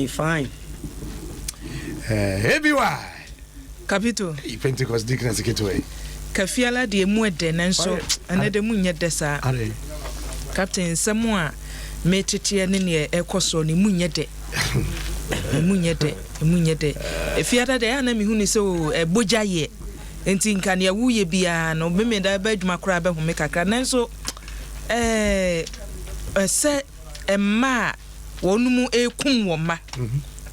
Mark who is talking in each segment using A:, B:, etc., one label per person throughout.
A: Fine.
B: Heavy why?
C: Capito.
B: Pentecost Dickens get away.
C: Kafiala de muede nanso ane de munye desa. Captain Samoa metete ne ne ekoso ne munye de. Munye de. Efiata de ana mi hu ni so boja ye. Enti nka ne wuye bia no me da ba adwuma kora ba hu me kakra nanso se emma wonumu ekum wo ma.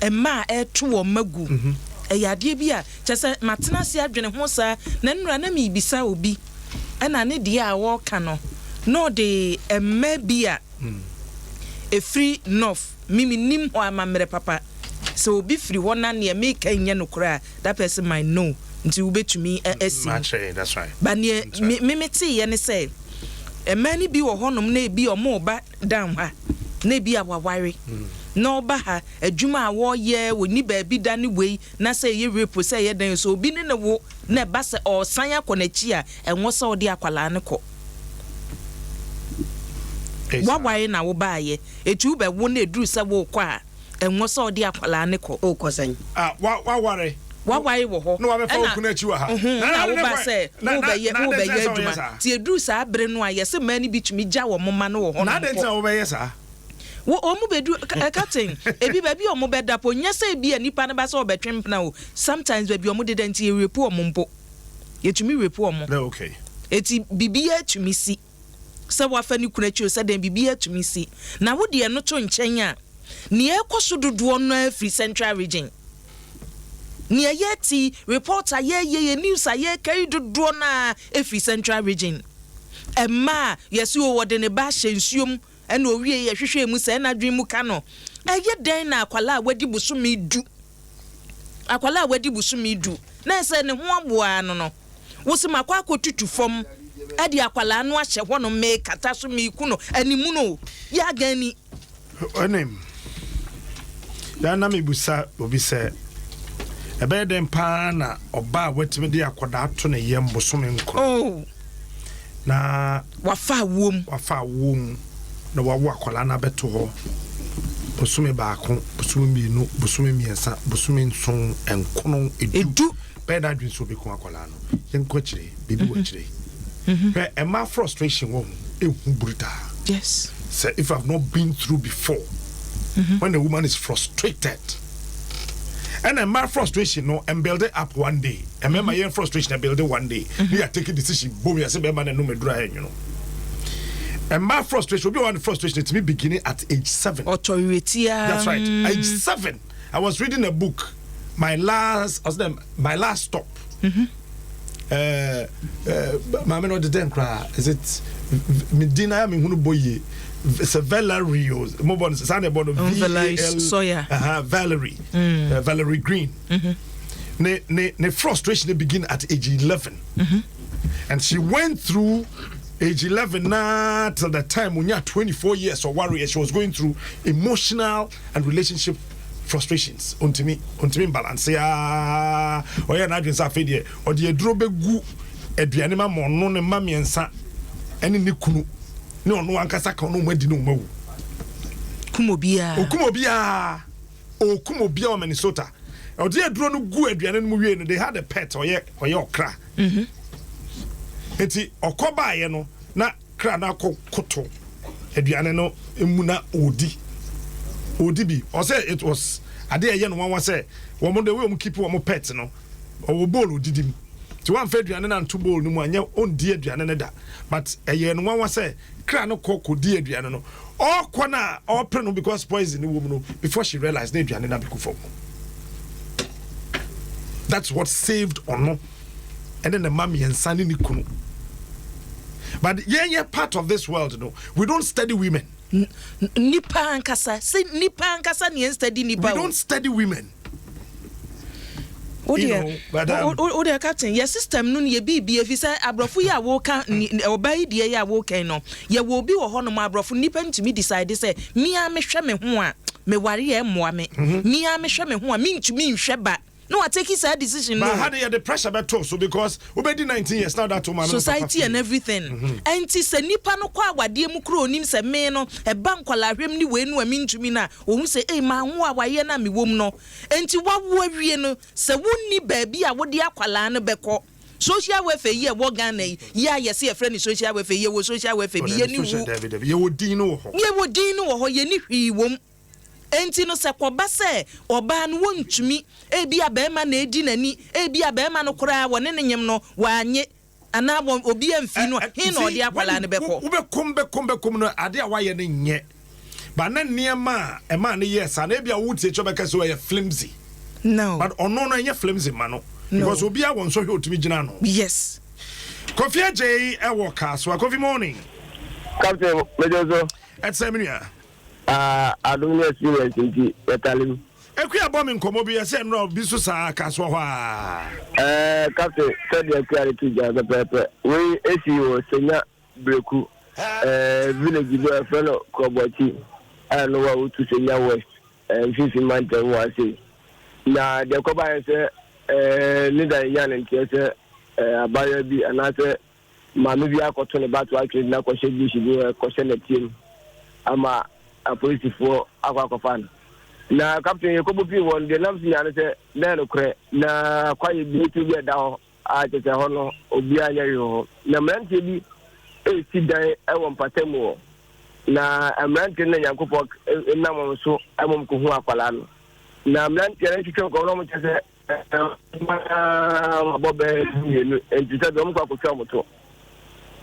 C: Emma etu wo magu. Eyade bia chese matena se adwene ho sa na nnura na mi bisa obi ana ne de a wo ka no de emma bia e free north mimi nim ho amamre papa so obi free ho na ne me kan nye no kora that person might know nti wo betumi esi
B: that's right
C: ba ne me ti ye ne say emma ni bi wo honom na ebi omo ba down ha na ebi awaware no ba ha adwuma a wo ye woni ba bi da ne wei na say ye repo say ye dan so obi ne ne wo na ba se o san akonachi a enwo se odi akwala ne ko wawai na wo ba ye etu be wo na eduru se wo kwa a enwo se odi akwala ne ko
A: o kosan
B: waware
C: wawai wo ho
B: no wa be fa okunachi wa ha
C: na wo ba se wo be ye adwuma ti eduru sa abre no a ye se mani bitumi gya wo moma no wo ho
B: na de tena wo be ye sa
C: wo omu bedu captain ebi ba bi omu beda po nya se bi anipa ne ba se obetwempna o sometimes ba bi omu de danti repo omu mpo yetumi repo omu
B: okay
C: eti bibia atumi si se wa fa ni kunachi o se den bibia atumi si na wo de no to nchen a ne ekoso dodo no afri central region ne yeti reporter ye news aye kai dodo na afri central region emma yesi o wode ne ba hyensuom ena owie ye hwehwe mu se na dwen mu ka no eye den na akwala wadi busumi du na se ne ho aboa no wo se makwa akotutu fom ade akwala no ahye ho no me kata so me ku no animu no ya gani
B: onem da na me busa obi se ebe den pa na oba watime de akoda ato na yem busumi nko na
C: wafa wom na wawo akola na beto ho busumi baako busumi mienu busumi miensa busumi nson enkono edu beda dwen so be ko akola no yenko kire bibi wo kire my frustration wo ehu brutal yes
B: so if I've not been through before when a woman is frustrated and my frustration no and build it up one day and my frustration and build it one day we are taking decision boom you say be man no me dry you know. And my frustration will be one frustration to me beginning at age 7.
C: Authority.
B: That's right. Age 7. I was reading a book. My last stop. Mama no didn't cry. Is it Medina? Me hunu boye. It's a Valerie. Mobile. Sane bono
C: Valerie Soya.
B: Valerie. Valerie Green. Ne frustration begin at age 11. And she went through age 11 now till the time when you're 24 years or warrior, she was going through emotional and relationship frustrations. Untimi balance ya or ya na dwen sa fedie or the drobe gu aduane ma mo no ne ma miensa ene ne kunu ne ono ankasa ka no madi no mawu
C: kumobia
B: o Minnesota or the adro no gu aduane no mu wie no they had a pet or ye okra enti okoba ye no na kra na koto aduane no emuna odi bi o say it was ade ye no wan say wo mo de we mo keep wo mo pet no o bowl odidim ti wan fa aduane na nto bowl no mu anya ondi aduane ne da but ye no wan say kra no kokodi aduane no okọ na opre no because poison wo mu no before she realized na aduane na biku fom. That's what saved Ono and then the mommy and Sani Nikunu. But yeah, part of this world, you know, we don't study women.
C: Nipa ankasa, say nipa ankasa ni study nipa.
B: We don't study women.
C: Oh dear, oh dear, Captain. Your system no ye be if you say abrofu ya woka obey dear ya woka no. Ye will be a hono ma abrofu nipa to me decide say me a me hwe me ho a me ware e moa me. Me a me hwe me ho a me ntumi nhwe ba. no I take his decision.
B: But how do the pressure better so because we be 19 years now that woman
C: society and everything. And ti se nipa no kwa wade mu kro onim se me no e ban kwala hwem ni we nu amintumi na ohun se ma ho a waye na me wom no. Enti wawo awie no se wonni baabi a wode akwala no beko. Social welfare ye wo Ghana ya yesi e friend social welfare ye wo social welfare bi ye ni wo.
B: Ye wo din no ho.
C: Ye wo din no ho ye ni hwi wom. Enti no se koba se oba no wontumi e bia be ma na edi nani e bia be ma no kora wo ne nyem no wanye ana obi amfi no he no odi akwala ne beko
B: bekom no ade a waye ne nye ba na niema e ma ne yes ana bia wo tie chobeka so ye flimsy
C: no
B: but ono no nye flimsy ma no because obi a won so hwe otumi gina no
C: yes
B: Kofi Ajay e wo kaso Kofi morning
A: Captain Mejozo
B: etsemia
A: Adom experience nti yetalim
B: Ekuya bombing komo bi ese no bi so sa kaso ho a
A: Captain said the clarity jaza pepe we esi senya breku village boy fellow Kobochi and wa utu senya west 50 mountain wa say na de ko ba say leader yan nti say abaya bi anase manu bi akoto ne batu akiri na ko shegi shi ko shene team ama police for akwakofan na captain Yakobo P won the name ya say na no kre na kwaye bi tu bi da ho a tete ho no obi anya yo na mrante bi e si dan e won patemu na mrante na Yakobo enam so amom ko hu akwala no na mrante na twetwe ko no mo tese bobe ni enti ta dom kwa ko twa moto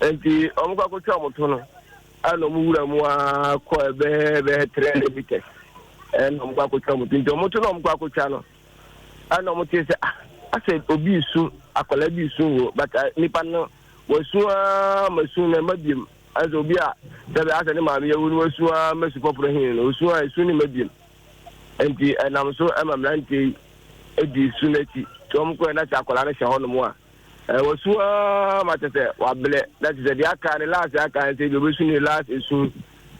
A: enti omkwa ko twa moto no ano muwura mu akọ be 3 meters no mkwa ko twa moto nti moto no mkwa ko twa no ano mo tese ase obi su akola bi su wo but nipa no wasu masu na mabiem aso obi a tabe ase ne maame yewuru wasu masu popro hin no wasu asu ni mabiem enti nam so amamrante edi su nati to mkwa na akola na hye no mu a wasu matete wable that is the aka last aka say be su ni last isu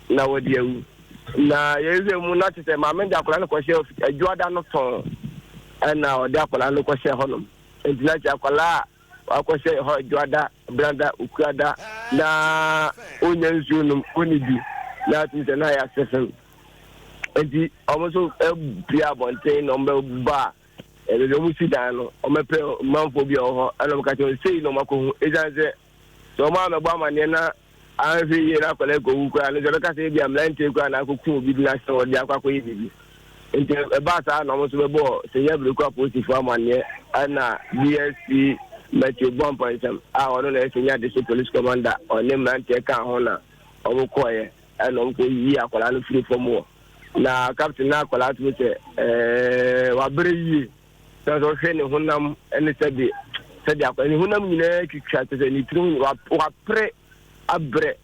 A: na wodi awu na yeze mu na tete ma me akola no ko hye adwada no ton na odi akola no ko hye honom enti na akola ko hye ho adwada branda ukuada na onya nsu no onidi na tete na ya sefen enti almost bia bonte no mbe ba ele mu sidan no o mepe manfo bi o ana ka che sei no mako ejanze so ma me gba mane na anfe ye na kwale ko wu kwa ne je ka se bi amlante kwa na akoko obi na so di akwa ko yibi ente e ba sa no mo so be bo se ye bru kwa positive amane ana BSC Matthew Bompoisem ono na senior district police commander oni mlante ka ho na o mo ko ye ana mo ko yi akwala no free from wo na captain na akwala tu se wa bre yi so hwene honam ene sebe akwa honam nyina twitwa tese ni trum wa pre abre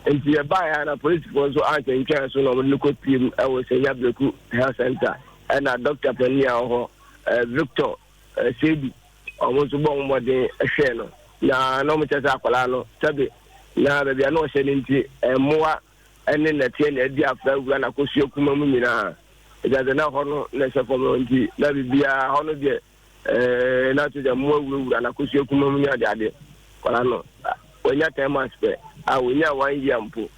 A: enti e ba ya na police force so anke ntwa so no mo ko piem e wo se ya breku health center na Dr. Penia ho Victor Sebi omo so bon mo de hwe no na no mo tese akwala no sebe na be bia no hye ni nti moa ene na tie na di afa wu na kosuo kuma mu nyina ejaze na hono na sefo nti na bibia hono de na to de mo wu na kosuo kuma mu nya de ade kwala no onya 10 months pe a onya 1 year mpo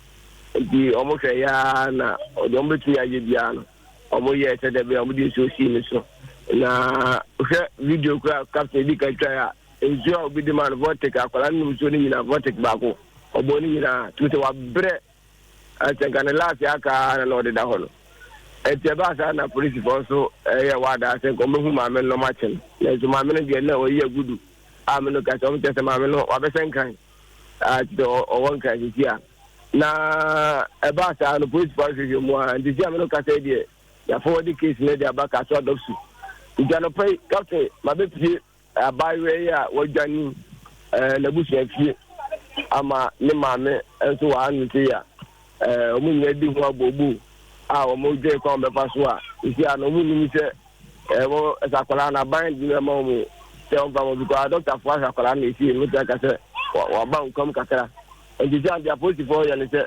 A: nti omo hwe ya na odom betu ya je bia no omo ye se de be omo di so si ni so na hwe video kwa captain di ka twa ya enjo obi de man vortex akwala no so ni nyina vortex ba ko obo ni nyina tuto wa bre atengane last aka na ode da hono ete ba sa na police also ya wada se ko mehu ma men no machen na so ma men de na o ye gudu a men ka so mte se ma men no wa be senkan a do o won ka sia na e ba sa no police force yo mo and sia men ka se de ya forward case na de abaka so adopsu ijano pay captain ma be pie abawe ya wajani na busu afie ama ne ma me enso wa anu ti ya omunye di ho abobu a o mo je ko me paso a isi ana omunni se wo sakola na ban di ma mo se on ba mo bi ko doctor for sakola na isi mo ta ka se wa ban kom kakra e di jan dia positive for ya ne se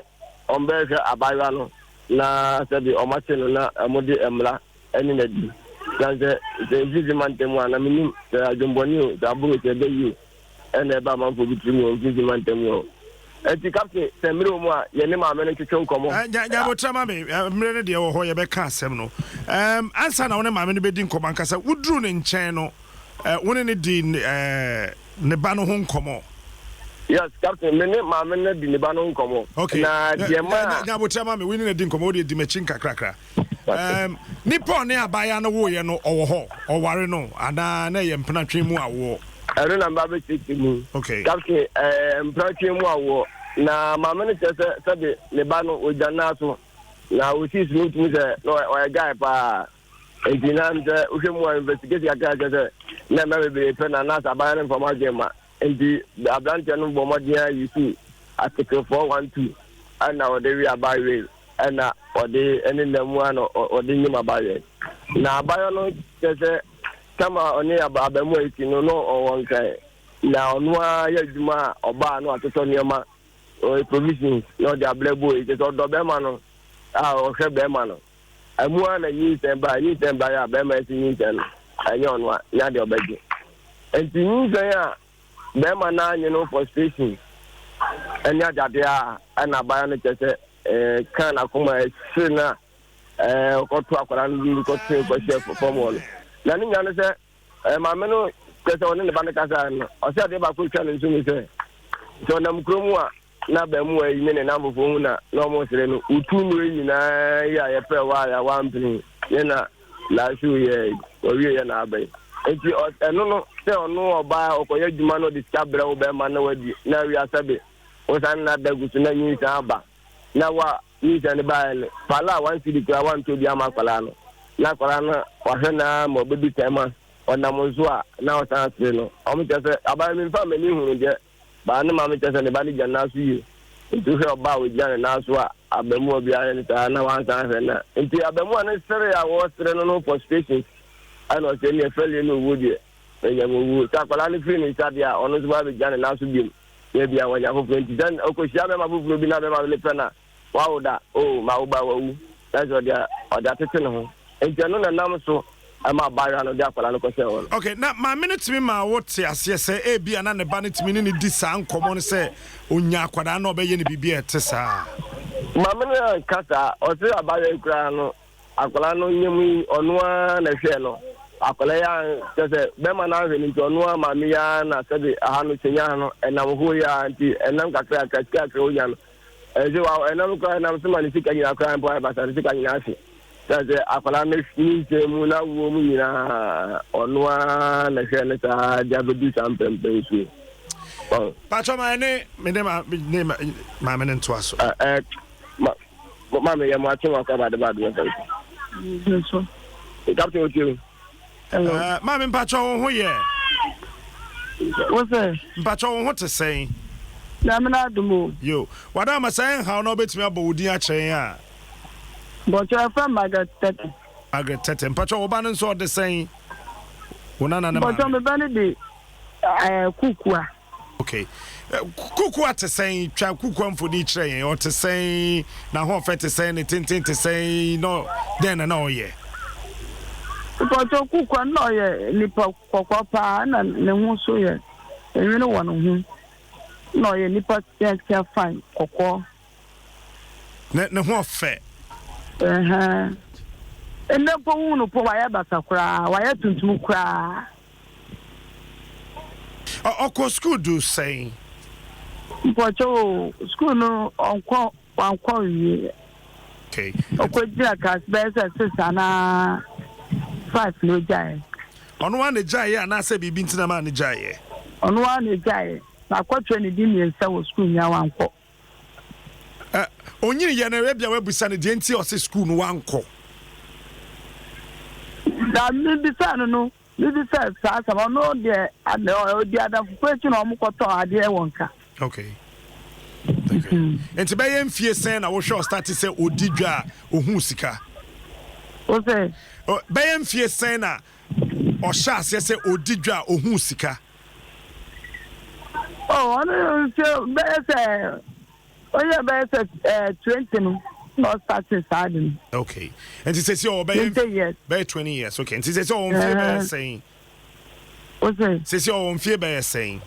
A: on be se abayo no na se bi o ma se no na mo di emla eni na di the Vizimantem one, I mean, the Jumboni, the Abu, the Bayu, and the Bama for between you, Vizimantem. And the captain, Samuel, Yanema, Menachon, come on.
B: Yabotamami, I'm ready to Hoyabeka Semno. Answer on a mammy bedding Comancasa, would run in channel, winning it in Nebano home come.
A: Yes, Captain, many mamma did Nebano come.
B: Okay, Yabotamami, winning a dincommodity, Dimachinka cracker. Nippon near Bayano Warrior no or Warreno, and I am Penatrimua war.
A: I don't remember it.
B: Okay,
A: Captain, Penatrimua war. Now, my minister said the Lebano with Janaso. Now, we see smooth with a guy, and Ushimo investigation. I got never be a pen and not a baron from my game. And the Ablantian Bomadia, you see, Article 412, and now they are by rail, and or they ending them one or the Nima by. Now, Bayono says, come on near Babamo, you know, or one guy. Now, no, Yajuma or Bar, no, to Tonyama. Or provisions, not the black boy, it's all the Bemano, or Bemano. I'm one and use them by a Bema in and yon one, not your baby. And to use Bemana, you know, for station. And yet that they are, and I buy a can of come a sooner, or talk around you got to for more. Learning, you understand, my menu, because on the Banacasa, or said about quick challenge to me, say. So, I'm Cromwa. Na be mu ayi ne na mfofo na no sere no utu yi na ya pe wa ya wampini ye na la shu ye owie ye na abai enti eno no se ono oba okoye djuma no discover wo be ma na wadi na wi asabe o san na dagusu na yin san aba na wa yin san ba ne pala wan sidi kwa wan to bi ama kwala no na kwala no wa hwe na mo be bi tema ona mo zo a na o san sere no o mi tese aba mi fa me ni hunu de ba na ma me tese ne ba ni janna su yi nti he oba we jane na so a abemu obi aye nta na wan san he na nti abemu an sere ya wo sere no for station ana o se ni efele no wo de enya mo wo ta kwala ni free ni sade a ono so ba be jane na so bim ye bia wanya fo nti dan okosia me ma buburo bi na be ma le pena wa wo da o ma wo ba wa wu that's what dia o da tete no ho nti no na nam so ama baara no dia kwala no ko se won
B: okay na ma minute me ma what ase se e bia na ne ba ne timi ni di sa nkomo ne se onya kwada na obeye ne bibia ete sa
A: ma me kasa o se abaye kra no akwala no nyemu ono na hwe no akwala ya se be ma na hwe ni ono ma me ya na se de aha no chenya no enam ho ya nti enam kakra kakra onya no je wa enam ko enam se ma ni sika nyina kra mpo ba sa sika nyina ase that's akwala me ni se mu na wo mu nyina ono na hwe ne sa dia be du sampempe su
B: Pacho ma me nto aso
A: ma me ya mo ati wa ka ba de ba do so captain o ti
B: ma me pacho ho ye
D: what's that
B: pacho ho te say
D: na me na Adom
B: yo wada ma say how no betimi abodi a chen a
D: but you from Margaret Tete
B: pacho oba no so de say wona na na ma
D: but me bani de kukua.
B: Okay. Kuku at saying, try kuku mfoni train or to say, na ho fet to say, anything to say, no, then and all ye.
D: But kukua no ye, nipa kwapa na ne ho so ye. You know one of no ye nipa can find koko.
B: Ne ho fe.
D: And then po unu po waya basakura, waya tuntum kra.
B: Oko school do say.
D: Pocho school no onko yi.
B: Okay.
D: Oko dia kas bese sisa na 5 no jai.
B: Ono wan jai ya na se bibi ntina ma ne jai.
D: Ono wan jai. Na kwatwe ni di mi nsa wo school nya wanko.
B: Onyini ye na we bia we busa ne de nti o se school no wanko.
D: Da mi bisa no. This is a no dear and the other question on Mukoto, I dear wonka.
B: Okay. And to buy him fear saying I was sure start to say Odidra or Husika.
D: Okay.
B: Bayam fear saying or Shas, yes, Odidra or Husika.
D: Oh, I know, better, oh, yeah, better 20. no starting starting.
B: Okay. And he says you obey 20 years. Okay. And he says on fear saying.
D: What's it?
B: Says you on fear by saying.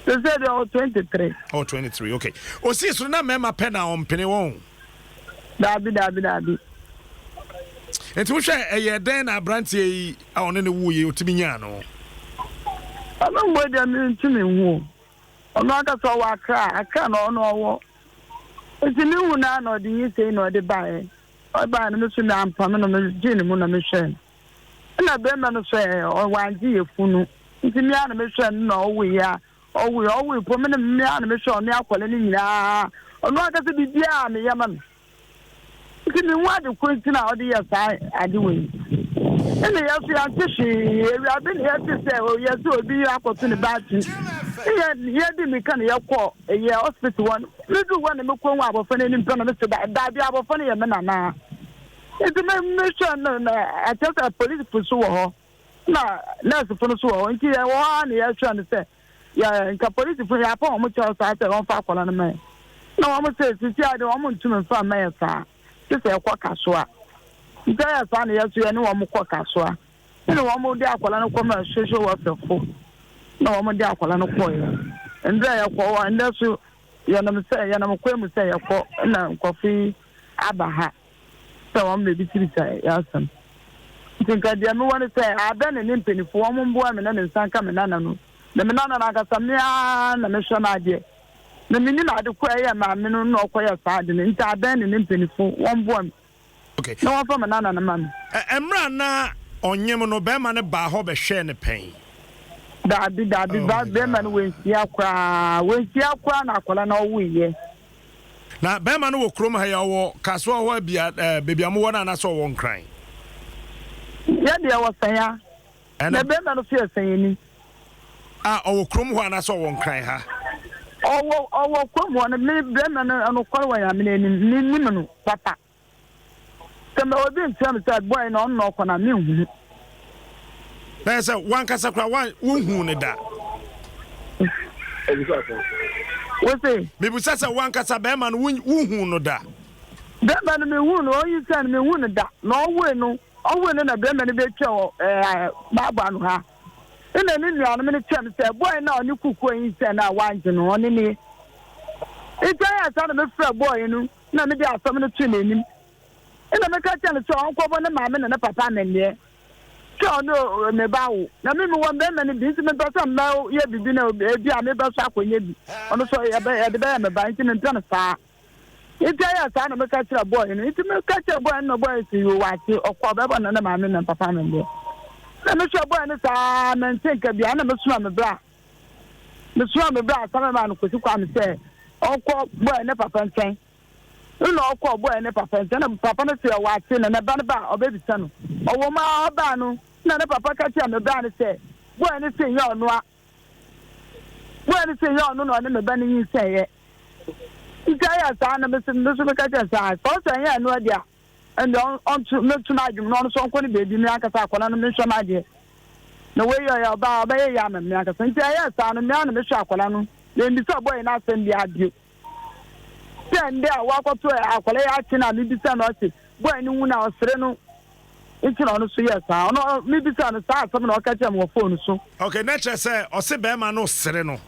D: They said they're 23.
B: Oh, 23. Okay. Oh, see, so now member pen on penny won.
D: Dabi.
B: And to share a year then a branty on any woo you to be yano.
D: I don't know whether I'm to me woo. I'm not a so I can't know. It's a new one or the you say no, the buy. I buy a mission I'm coming on the gym mission. And I been on a say or 1 year funu. It's a man mission, no, we are. Oh, we always put me in the mission now, calling ya. Or not as a big yam, yaman. It's in the question out the side, I do it. And the other, I've been here to say, oh, yes, will be up to the battery. Here didn't come your call, a year hospital one. Little one in the corner of funny in front of Mr. Daddy, funny a man. It's a mission, I just a police pursuer. No, that's a pursuer. And here, one, yes, trying to say, yeah, and police for your phone, which I started on fire on the man. No, I'm going to say, I don't want to from my side. Just a quackaswa. You tell us, I know I'm a quackaswa. You know, I'm more dark while I come and social worker for. No, I'm a dark while I know coil. And there, and that's you. You're not saying, and I'm a quail say a pot and coffee, abaha. So I'm maybe to say, yes. I think I didn't want to say, I've done an impany for 1 woman and some coming on. The manana I got some and a mission idea. The minute I do quay my minimum no quay side and entire band and impany for 1 woman. Okay. No one from another man.
B: Emrana on Yemono Beman about Hobbe Shane pain.
D: That be bad Beman with Yakra, with Yakra, Aquala, no we.
B: Now Beman will chrome her or Caswa will be at baby Amwana and I saw one crying.
D: Yeah, there was saying. And the Beman of fear saying.
B: Oh, chrome one I saw one cry her. Oh, come one and me Beman and Okway, I mean, Papa. Some of them tell me that boy no knock on a new. There's a one Casacra one who that. What's it? Maybe such a one Casabeman who know that. Beman me wound, or you send me wounded that. No way, no. I went in a Beman bitch, Baba. And then in the minute, said, boy, now you cook when you send out wine and on in here. It's I thought of a fair boy, you know. None of the other some of the children. And I'm a catcher, so Uncle and the mamma and the papa and there. So, no, me bow. Now, maybe one them and the intimate person now, you be dinner, baby, I never sack when you on the soil at the band, biting and turn a far. It's I thought of a catcher boy, and it's a catcher boy, no boy to you, watch you, or call up another mamma and papa and there. I'm a sure boy in the time and think of the animal swam a bra. The swam a bra, some man could come and say, oh, call boy and a papa and say. You know, call boy and a papa and papa say, watching and a banaba or baby son. Or woman or banu, none of papa catch him the brand say, boy and say, you're no. Boy and say, you're no, and the banning you say it. You tell us, I'm a Mr. Catcher's eye. Also, I no idea. And on to not tonight, you know, so going to be Miaka on a mission idea. The way you are about a yam and Miaka, and yes, I'm a man of the Shakolano. Then the subway and I send the adieu. Then there, walk up to a collection and maybe send us. When you now sereno, it's on the yes, I know, maybe send a start some of catch them phone so. Okay, nature say, or say Bema no sereno.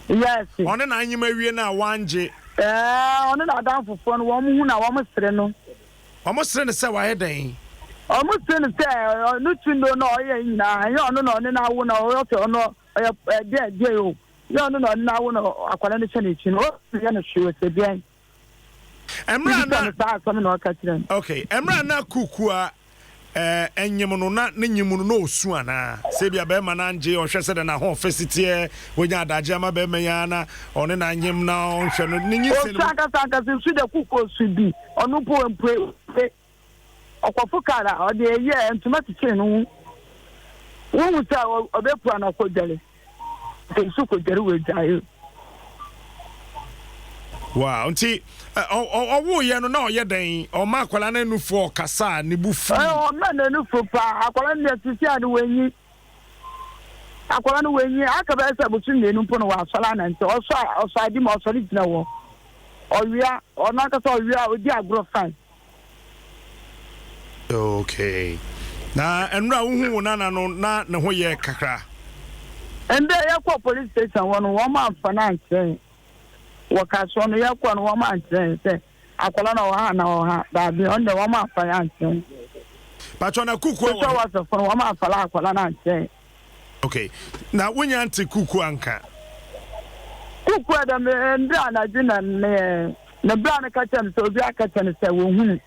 B: Yes, on an annual year now, 1G. On an Adom for phone, 1 moon, I almost sereno. Almost send a say why day. Almost send a say, no to know, no, you know, and I won't know, no, a dead jail. No, now, no, I can't understand it, you know, you're going to shoot it again. Okay, Emrana Kukua, and Yamono, not Nimuno, Suana, Sabia Bemananji, or Chesed and a home fesitier, when you had a Jama Bemayana, on an Anyam now, Saka, you see the cook should be, or no poor and pray, or Kofukara, or the year and tomato chain. Who was a better of Kodeli? They so could get away. Wow, see, oh, you know, you're dying, or Marqualana no for Cassa, Nibufu. Oh, man, no for Pa, Aqualania to see when you. Aqualana when you, I can between the Nupono, Salana, and also outside him or solid now.
D: Oya, or not at all, we are with your growth fine.
B: Okay. Na enra wo na na ne ho ye kakra.
D: And there you police station one woman finance. Waka so no ya kwa no woman say akola na wa na wa da bi on the woman finance.
B: Patro na kuku
D: so was for woman fala akola na say.
B: Okay. Na wonya ante kuku anka.
D: Kuku da me ndra na jina ne bra na ka chen so bi aka chen say wo hunu.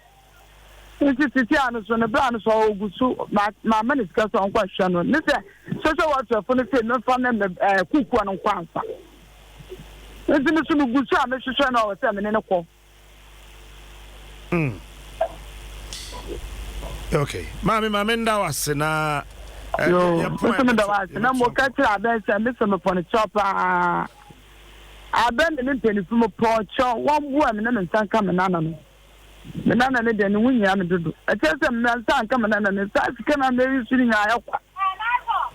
D: Titi anu so ne bra no so ogusu ma manisika so nkwa hwa no ne say so was for no say no fa na kuku no kwa anfa. Enti me so no gusu a me hwehwe na o say me ne ko.
B: Okay. Mami nda wase na
D: yo so me da wase na mo ka tira ben say me so me pon chop aben ne mpenifu mo pon cho won bu am na me nsanka me nana no. Me nana ne de ne wunya me dodo. Atese me nsanka me nana ne sa sika na me yisu nya ayakwa.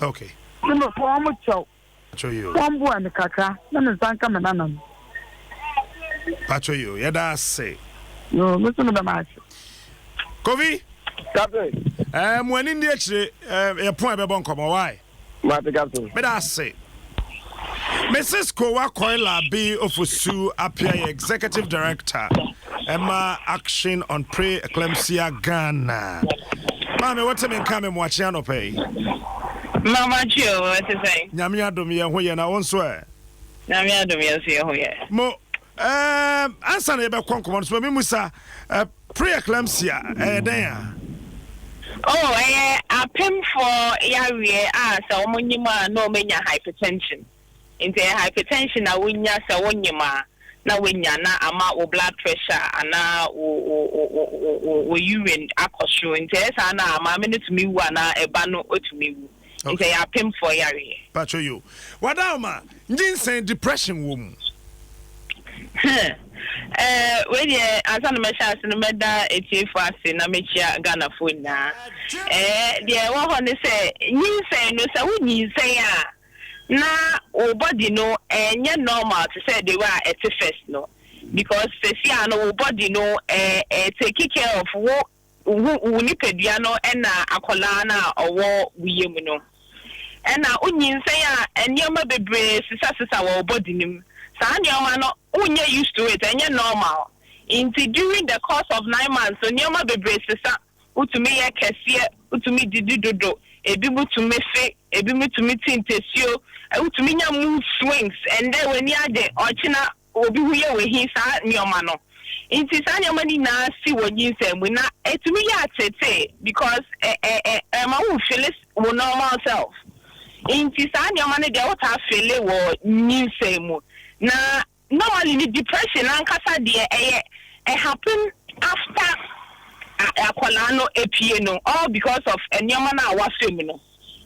B: Okay.
D: Me pon mo cho.
B: Pacho yo.
D: Won bu am kaka na me nsanka me nana no.
B: Pacho yo, yada se.
D: Yo, me so me da match.
B: Kovi?
A: Captain.
B: Mo ani ndi akire e pon e be bon komo why?
A: Mate Captain.
B: Me da se. Mrs. Kowa Koila B. Ofosu Apia, Executive Director, Emma Action on Pre-Eclampsia Ghana. Mami, what's the name watching on pay?
E: Mama Joe, what is it?
B: Nyamia Domia, who you now on swear.
E: Namia Domia, see who ye.
B: Mo, answer about Concommons, but Mimusa, Pre-Eclampsia, there.
E: Oh, I pim for Yari, so Monima, no mania hypertension. Into hypertension, na winya sa wonyima na winya na ama o blood pressure ana o urine akosho into esa na ama me to me wu na eba no otumi wu into ya pem for yare
B: Pacho you wadama njinsen depression wom
E: when ye asana me sha asana me da etiefo ase na me chia Ghana phone na de wo ho ne se njinsen no sa wunyinsen a na o body no enye normal to say they were at first no because say no body no take care of wo nipadua no na akola na owo wiyem no na onyinsen a enyoma bebre sisa wo body nim sa nyoma no unye used to it enye normal into during the course of 9 months so nyoma bebre sisa utumi ye kese utumi didi dodo ebi mutumi fe ebi mutumi tintesio utumi nya mood swings and then when ya de ochina obi huye we hi sa nyoma no inti sa nyoma ni na si wonyi nsem na etumi ya tete because ma wo feel wo normal self inti sa nyoma ne de what ha feel wo nsem na normally the depression ankasa de happen after akwala no epie no all because of nyoma na wa feel no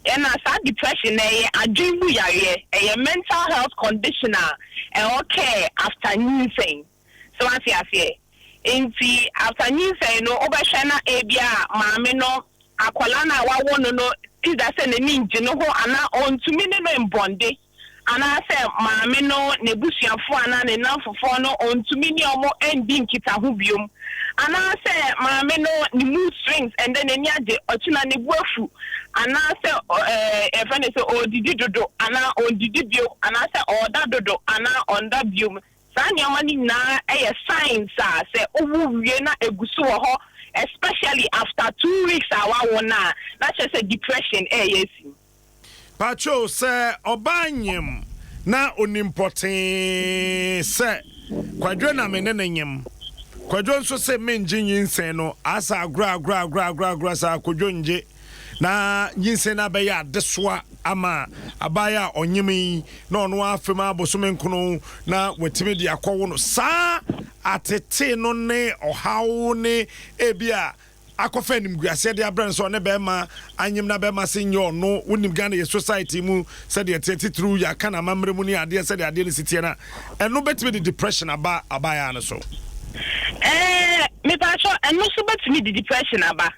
E: and as depression adwinbu yare mental health condition okay after anything so what you say inti after anything no obehwe na ebia maame no akwala na wawo no is that say ne nji no ho ana ontumi ne no mbonde ana say maame no nebusuafo ana ne nanfofo no ontumi ne omo endi nkita ho biom ana say maame no ni mood swings and then enya de ochina ne buafu ana say friend say o didi dodo ana on didi bio ana say o da dodo ana on da bio sa nyama ni na signs say owu wie na egusu wo ho especially after 2 weeks awa wona na just a depression yes
B: Pacho say obanyem na onimportant say kwadwo na menenanyem kwadwo nso say menjin yinsen no asa agra sa kwadwo nje na yinsen na be ya desoa ama abaya onyemi na ono afema abosome nkono na watimi de akọwo no sa atete no ne ohawo ne ebia akofa nimguase de abran so ne be ma anyim na be ma senyo no wonim Ghana ye society mu said the 33 ya kana mamre mu ni ade said ade ne sitie na eno betimi de depression abaya no so
E: me pa so eno so betimi de depression aba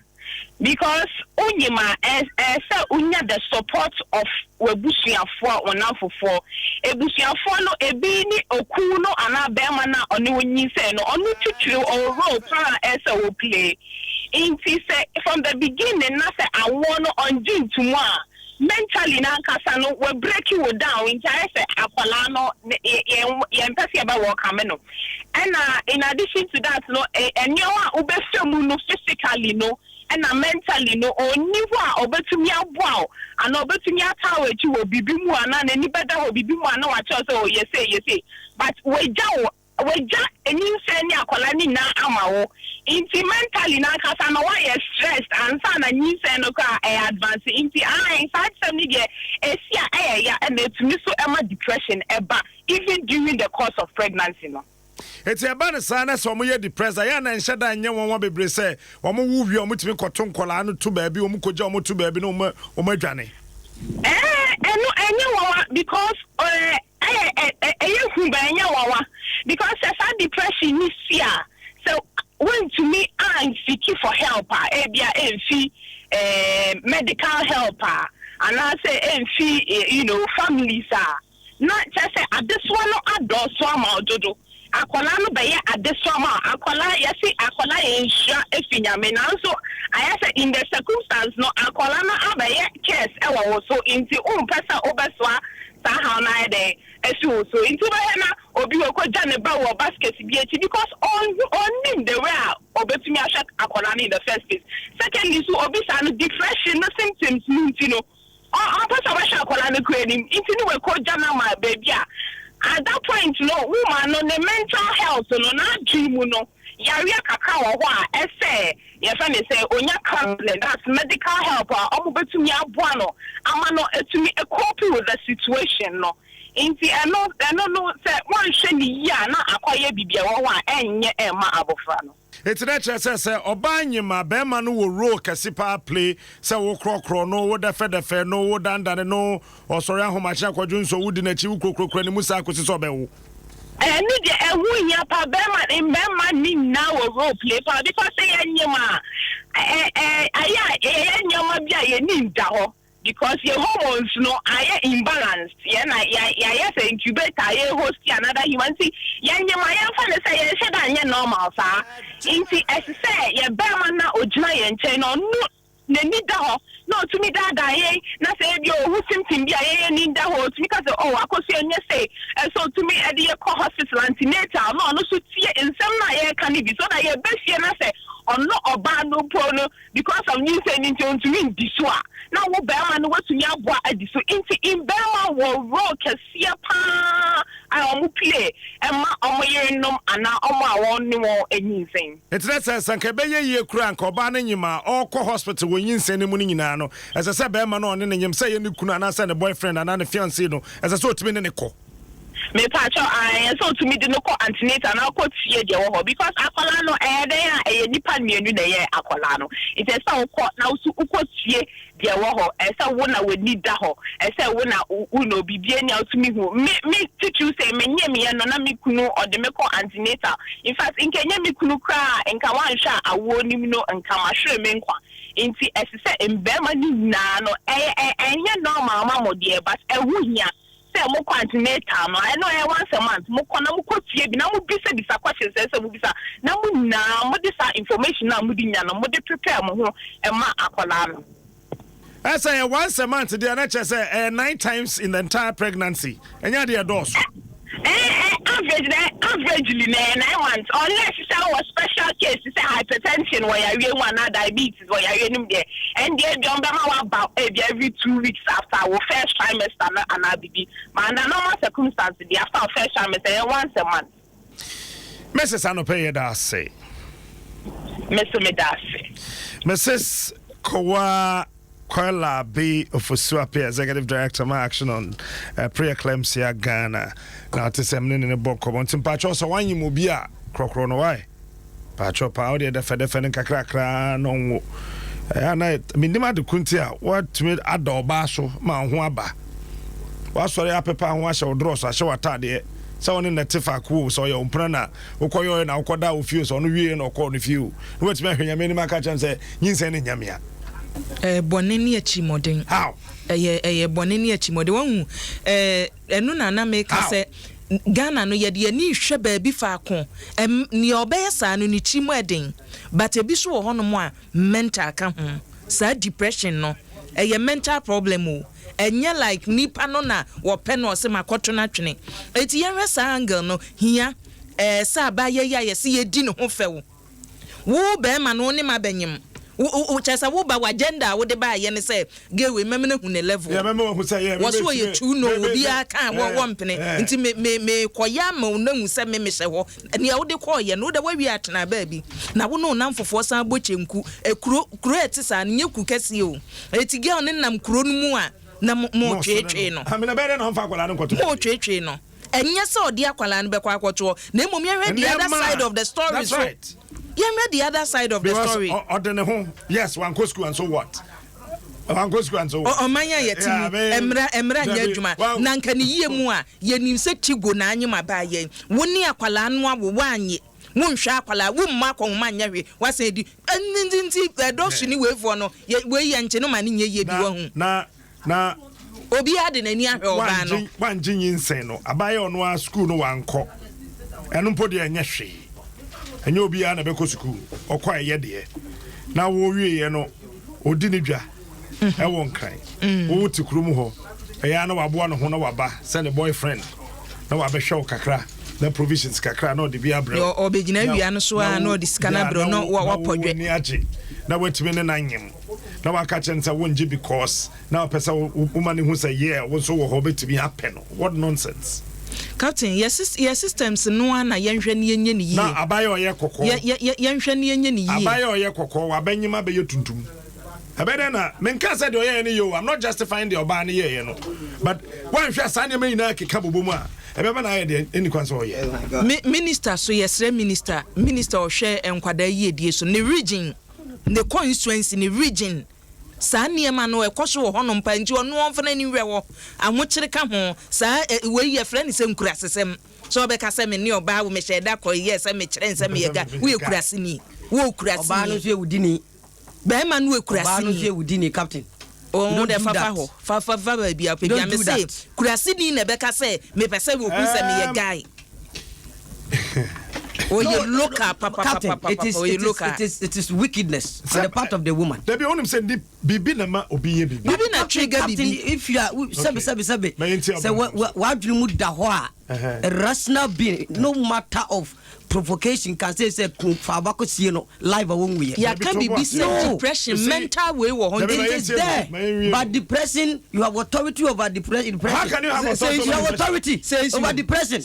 E: because unyima say unya the support of webusuafo onafofo ebusuafo no ebi ni oku no ana bema na oni wonyi say no onu titiri or role plan esa wo play inti say from the beginning na say I want on June tomorrow mentally na kasa no we break you down inti I say akwala no ye mpese aba work ameno and in addition to that no enyewa ubefemu no physically no and mentally no oniwa obetumi aboa and obetumi atawe chi wo bibi mu ana na ni beda wo bibi mu ana wa cho so yes but we enin say ni akola ni na amawo inti mentally na kasa no why stressed and sa na nyi say no ka advance inti inside some ni de esia ya and etumi so ema depression eba even during the course of pregnancy no.
B: It's a bad sign as some year depressed. I am and shut down young one baby say, one more movie or much cotton colano to baby, or mukoja to baby no more or my journey.
E: Because because as I depression is here. So when to me I'm seeking for help, medical helper, and I say families are not just say at this one adult swam out dodo. Akola no beye adesoma akola yesi akola ensha efinyame na so ayase in the circumstance no akola no abaye case ewo so inti pesa obeswa sa how na dey esu so inti ba na obi okoja ne ba wo basket bi echi because on the way obetumi ahwe akola no in the first place. Secondly so obi sa no depression no symptoms nti no pesa ba hwe akola no kwanim inti ni we koja na ma baby a at that point, no woman, no the mental health, no not dream, no. Yaria kakao, what say, your friend say, onya counseling, that's medical help, to me, buano, amano, to me, a copy with the situation, no. Inti, I know, say, one shiny ya, not acquire bibia, and ye, Emma Abofano.
B: It's that says, Obanya, my beman will roll Cassipa play, so croc, no, what the fair, no, what done, no, or sorry, how much I could do so wouldn't you cook Musa could so be.
E: And a woonya pa Bema in Bema need now a role play, because I need that. Because your hormones no are imbalanced. Yeah, say incubate, host another human. See, my friend say, said normal, sir. Inti, as say, your Berman or giant chain or no, no, to me that guy, not say you who symptom be a need that horse because I could say, and so to me, at the hospital antenatal, no, so see, in some night can be so that your best year, say, or no, or bad no prono because of you saying to me this one. Now, what Berman was to Yabwa so in Berman will rock a seer pa. I almost play and my year no and now I want no more anything. It's
B: that says Sankabaya ye crank or bananima or co hospital when you send him nano. As I said, Berman on and him say you couldn't send a boyfriend and a fiancé no as a sort of in a call.
E: Me patcho I so to me the no ko antenatal and I could see the because akola no there nipa mienu na ye akola no it is so ko na so ukotie de wo esa wona we need da ho esa wona uno bibie ni outumi hu me teach you say me nye no na me kunu or de me ko antenatal in fact in kenya me kunu kra enka wan hwa awo nim no enka ma hwe me nkwa inti ese embema ni na no enye normal ma modie but ehunhia say mo continental no I know once a month mo kona mo kotie bi na mo bisa questions say mo bisa na mo na mo dis information na mo di nya no mo de prepare mo ho e ma akola no
B: I say once a month the NHS say 9 times in the entire pregnancy enya dey dose
E: averagely 9 months unless it's a special case it's a hypertension where you want diabetes where you nim there and they don't about every 2 weeks after our first trimester and ABB but under normal circumstances after first trimester once a month.
B: Mrs. Anope Dase
E: Mr. Medase
B: Mrs. Kowa Kola B. Ofosuape, Executive Director, my action on pre-eclampsia Ghana. Now, to say, I'm in a book of one patch. So, one you will be a crocron away. Patch up out there, the Fed Kakra, no. And I mean, the Kuntia, what to me, Adom, DWASO, Manhuaba. What's sorry, Papa, and wash our draws, I show a tad, so on na tefa ko so your umprana ukoyo na ukoda ofio so no wie na ukọ no fio no wetime ahwenya me ni maka chan say nyinse ne nyamea
C: bonene achimoden
B: how
C: bonene achimoden wan enu na make say Ghana no yede ni hwe baabi fa ko ni obeyesa no ni chimodin but ebi so ho no mo a mental ka ho sa depression no mental problem o enye like nipa no na wo pe no se makoto na twene eti yenwe sa angle no hia sa ba ye se ye di no ho fe wo be ma no ne mabanyim wo chesa wo ba agenda wo de ba ye ne se gewe memene hu ne level wo so ye tu no obi aka wo mpene nti me koya ma wo na hu se me hye ho ne wo de koye no de wa wi atena ba bi na wo no nam fofo san bochenku kuro etisa ne ku kase o eti ge on nam kuro no mu a na mo twetwe no
B: amina bere na mfa akwala no kwoto
C: mo twetwe no enye se odi akwala no be kwa kwoto na emom ye the other side of the story. That's right. You read the other side of the story.
B: Yes, one go school and so what? One go school and so what?
C: Manya yetimi emra nyadwuma na nka ne yie mu a yenim se tigo na anyima ba ye woni akwala no awo wanye wonhwa akwala wo mma ko ma nyahwe wase di nti dosu ni wefo no we ye nche no ma ne nye ye bi wo hu
B: na
C: obi ade nani ahwe oba no
B: wanje nyinsen no abaye ono a school no wanko eno mpodi anyahwe enye obi a na be ko school okwa ye de na wo wie ye no odi ni dwa e won kan wo ti kurum ho e ya na wabo no ho na waba send boyfriend na wabe hwe kakra na provisions kakra na odi bia bre
C: yo obegina wi ano so a na odi scanner bre no wapodwe
B: ni age na wetime ne nanyem na waka chensa wonji because na pesa woman hu say yeah wo so wo ho betimi happen. What nonsense.
C: Captain, your systems no na yenhwe ne yenye ne yi
B: na abaye oye kokko
C: yenhwe ne yenye ne yi
B: abaye oye kokko wabanyima be yetuntum abede na menka say de oye ne yo. I'm not justifying the oba ne ye no, but one hwe asane me nyina keka bobomu a ebeba na aye de any kwanso oye
C: minister so yesre minister ohwe enkwada yi edie so ne region ne constituency ne region sa niema no ekoso wo hono mpa nti ono onfana ni wewo ahokyere ka ho sa we ye frɛ ne se nkurasesem so be ka se me ne oba wo me hyeda kɔ ye se me kyerɛ nse me yega we kuraseni wo kuraseni
F: oba no so ewudini
C: be ma no kuraseni
F: oba no so ewudini captain
C: o de fa ba bia pe bia me se kuraseni na be ka se me pese wo kun se me yega oh, you look at papa.
F: It is wickedness on the part of the woman.
B: There be only saying bibi na ma obi bibi.
C: Bibi na trigger bibi.
F: If you are sabe. So what do you da ho a rational being, no matter of provocation can say fabako see no live won we.
C: Ya can be depression, mental way wo
F: it is there. But depression, you have authority over depression.
B: How can you have
F: authority over depression?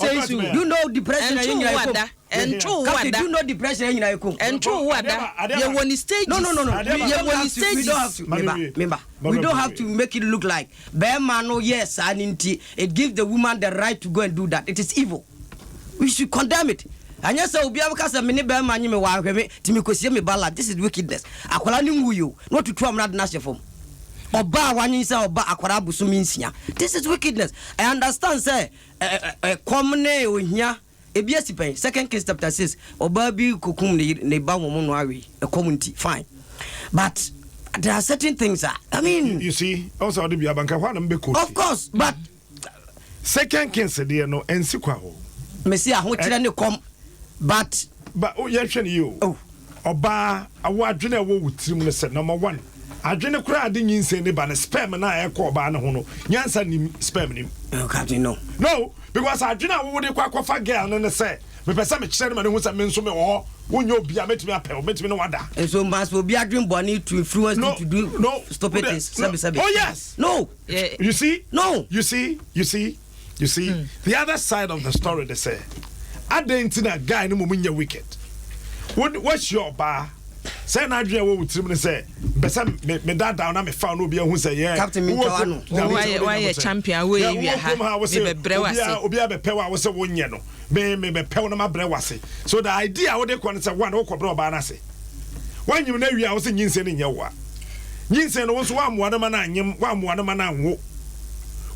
F: You know depression in your
C: and true
F: what do you know depression in your
C: and true what you want stage
F: no remember we don't have to make it look like no yes and it gives the woman the right to go and do that. It is evil. We should condemn it. And yes, obi abaka me ne be ma nyi me wa hweme timi kosie me bala. This is wickedness. Akwala ni nguyo not to twa mrad na shefom oba wanyi say oba akwara busumi nsia. This is wickedness. I understand say common ohia ebiasi pen 2 Kings chapter 6 oba bi kokum ne ba mo no awe a community fine, but there are certain things that I mean
B: you see also the biabanka hwa na mbe ko
F: of course, but
B: 2 Kings de no ensi kwa ho
F: mesi a ho kire ne kom but
B: ye hwe ne yo oba awo adwene wo wutirim ne se number 1 adwene kura ade nyinse ne ba ne sperm na ye ko oba ne ho no nyansa ni sperm ni
F: captain no
B: because adwene wo de kwa kofa girl ne say me pesa me kire ma ne ho say me nso me wo wonyo obia metimi apel metimi no wada
F: so must be adwene boni to influence you to do stupid things sabe
B: oh yes
F: no
B: you see
F: no
B: you see the other side of the story they say adentina guy no munya wicked what's your bar say na adwene wo wutirim ne say pesa me da down na me fa no obia hu say yeah
F: captain me tawano
C: why champion we we ha me brewase
B: obia be pewa wo say wonye no me pew na ma brewase so the idea wo de kon say one wo kobra oba na say wanyim na wia wo say nyinse ne nyewa nyinse no wo so wa moa na ma na anyim wa moa na ma na nwo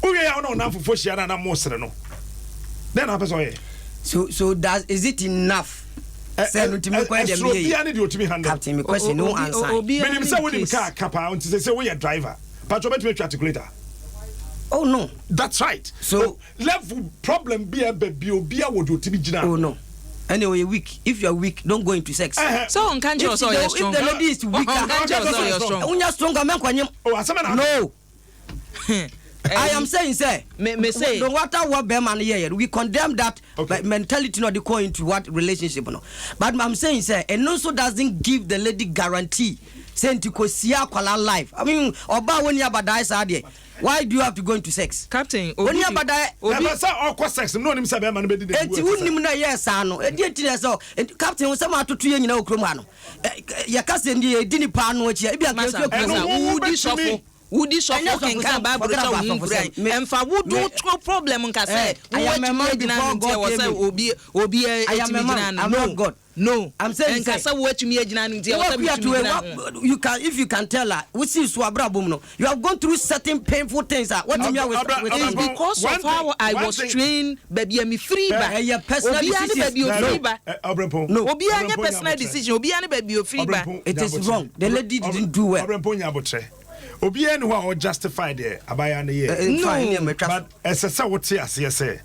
B: uwe ya no na fofo hia na mo sere no Then I person here.
F: So is it enough? Captain, my question, no answer.
B: When say when you car kappa, and say we are driver. But you better make articulator.
F: Oh no,
B: that's right.
F: So
B: level problem be a baby would do to be general.
F: Oh no. Anyway, you're weak. If you're weak, don't go into sex.
C: So on can't you also strong?
F: If the lady is weak,
C: you're strong.
F: When you're stronger, man, no. I am saying, say, no matter what Beman here, we condemn that mentality, not the call into what relationship, no. But I'm saying, say, and also doesn't give the lady guarantee, saying to Kosia Kuala life. I mean, Oba when you have a dice idea. Why do you have to go into sex?
C: Captain,
B: when you have a dice, all sex, no him say Beman be the
F: yes, I know. Captain was some to 2 years, you know, Cromano. Your cousin, the dinner pan, which you be
C: Woody Sofo can Bible and for would do problem nka say I am a man before God obi I'm not God. No, I'm saying nka say what me agina ntia you can if you can tell her we see so abrabom no you have gone through certain painful things what do you with is because of how I was trained baby am free ba
F: your personal decision
C: no obi anya personal decision obi anya baby free ba
F: it is wrong the lady didn't do well
B: Obi ene who are justified there abaya na ye but esesa wote ase say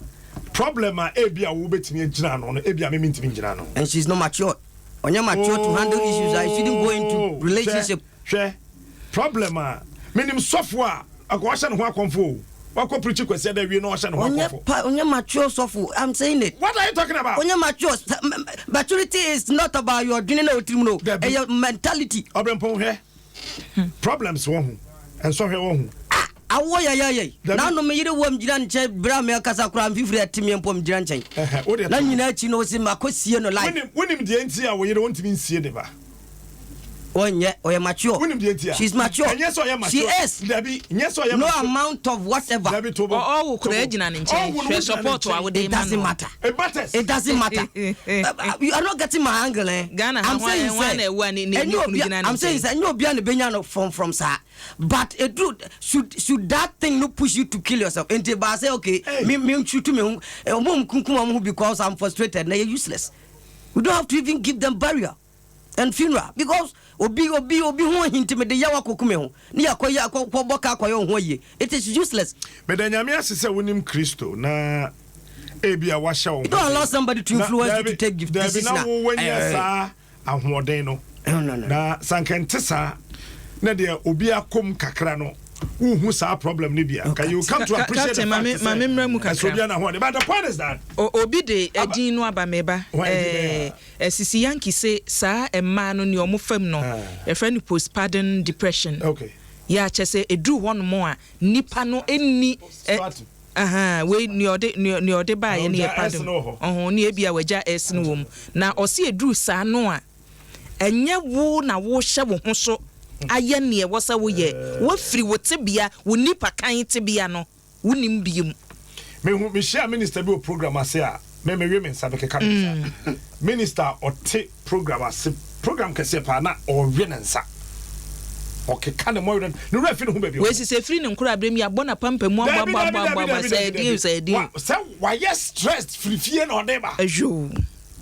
B: problem a ebia wo betimi agina no ebia me mentimi gina no
F: and she's not mature onya mature to handle issues I shouldn't go into relationship
B: problem a minim sofo a akwa no ho akonfo wako preach kwese da wie no hye no ho akonfo
F: onya mature sofo I'm saying it.
B: What are you talking about?
F: Onya mature maturity is not about your doing no trimuno your mentality
B: obrempon he problems won and so here won
F: awo ya na no me yire wom jira nche bra me kasa kura mfifiri atimi empom jira nchen na nyina chi no se makosie no life
B: wonim de enti a wo yire wontimi nsie de ba
F: onye oye mature she's mature she is no amount of whatever
C: oh kura agina nche support wa
F: it doesn't matter it doesn't matter you are not getting my angle I'm saying say you be an benya from sir but a dude should that thing not push you to kill yourself and ba say okay me shoot me mum because I'm frustrated na you're useless. We don't have to even give them barrier and funeral because obi ho intimate yawa kokume ho ni akoya boka akoyo ho ye it is useless.
B: But then nyame asese wonim Kristo na ebia wa hye wo.
F: You don't allow somebody to influence you to take gift
B: this na when you sa ahoden no na sankentesa na de obi akom kakra no who sa problem ni bia can you come to appreciate the fact that but the point is that
C: obi de agin no abameba sisi yanki say sa emma no ne omo fam no e friend postpartum depression
B: okay
C: ya che say edu one more nipa no enni we ni ode ba ye ne padum ne bia waja es no wom na o se edu sa no a enye wo na wo hye wo ho so aye ne wo sa wo ye wo firi wo tebia wo nipa kan tebia no wonim biem
B: me share minister bi o program ase a me women sabe ke kan minister o te program ase program kese pa na o we nensa okay kan mo we no refi no ho ba bi
C: we se free ne nkura abrem ya bona pampa mu agba say di
B: say why yes stressed free fie na o de ba
C: ajo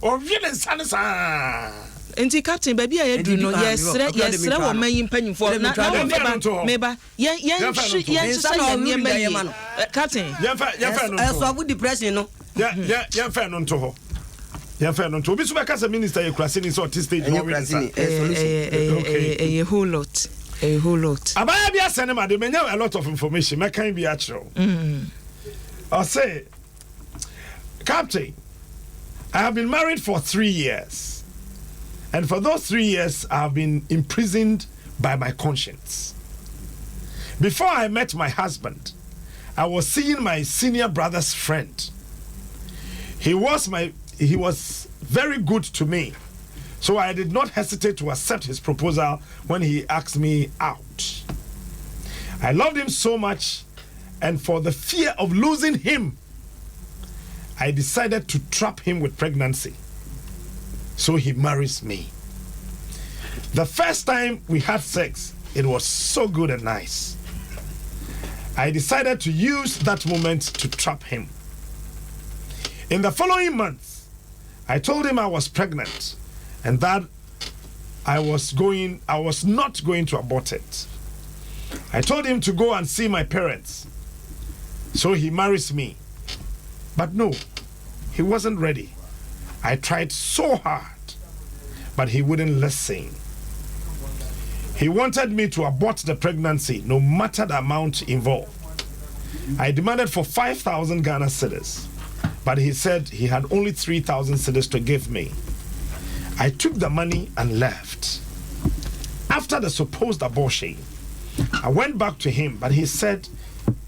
B: o we nensa ne sa
C: enti captain baby aye do no yesre wo manyi mpanyimfo na meba yen captain
F: so abu depression no
B: yen fa no nto ho yen fa no nto obi so be kasa minister ye kurase ni so stage no
C: a whole lot
B: abaya bia sene ma de menya a lot of information me kan bi a chiro I say captain I have been married for 3 years. And for those 3 years, I have been imprisoned by my conscience. Before I met my husband, I was seeing my senior brother's friend. He was very good to me, so I did not hesitate to accept his proposal when he asked me out. I loved him so much, and for the fear of losing him, I decided to trap him with pregnancy. So he marries me. The first time we had sex, it was so good and nice. I decided to use that moment to trap him. In the following month, I told him I was pregnant and that I was not going to abort it. I told him to go and see my parents, so he marries me. But no, he wasn't ready. I tried so hard, but he wouldn't listen. He wanted me to abort the pregnancy, no matter the amount involved. I demanded for 5,000 Ghana cedis, but he said he had only 3,000 cedis to give me. I took the money and left. After the supposed abortion, I went back to him, but he said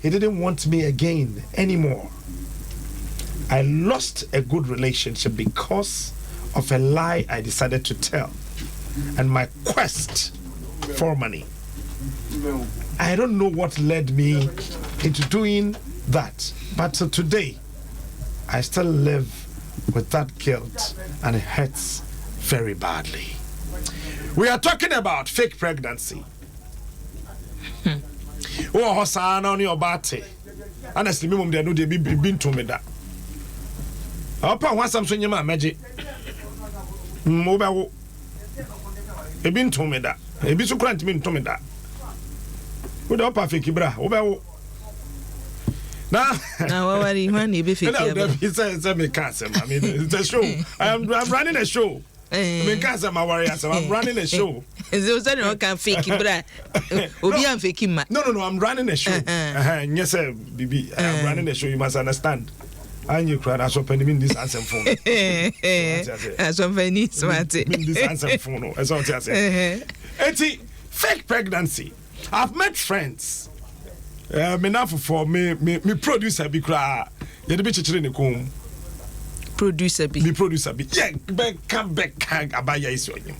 B: he didn't want me again anymore. I lost a good relationship because of a lie I decided to tell and my quest for money. I don't know what led me into doing that, but today I still live with that guilt and it hurts very badly. We are talking about fake pregnancy. Oh, Hosan on your body. Honestly, me they know they been to me that. Opa want something you magic. Mobile. E been to me that. E be so grant me to me that. With opa fake bra. Oba.
C: Now what are you when you be fake?
B: He says me can't. I mean, it's a show. I'm running a show. Me can't say my warriors. I'm running a show.
C: So no can fake bra. Obi am fake ma.
B: No, I'm running a show. Yes, sir, Bibi. I'm running a show. You must understand. And you cried as open in this answer phone.
C: As open in
B: this answer phone. As what I say. Fake pregnancy. I've met friends. Me now for me producer be cry. You be chichire ne kom.
C: Producer be.
B: Me producer be. Yeah, come back abaya is on you.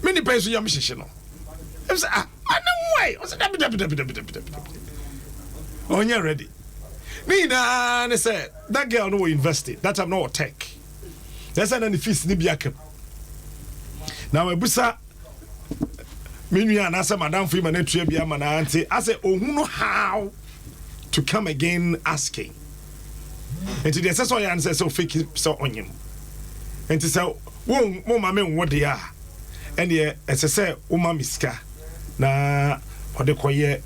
B: Many person you am chichire no. I say I know why. I say on you ready. Me say that girl no invest it. That I'm not tech. That's an the fees ni biakem. Now ebusa me and answer madam for my next year be am na auntie. I say oh who know how to come again asking. And the assessor answer so fake so on him. And to say wo mama what they are. And the say o mama miska na ode koye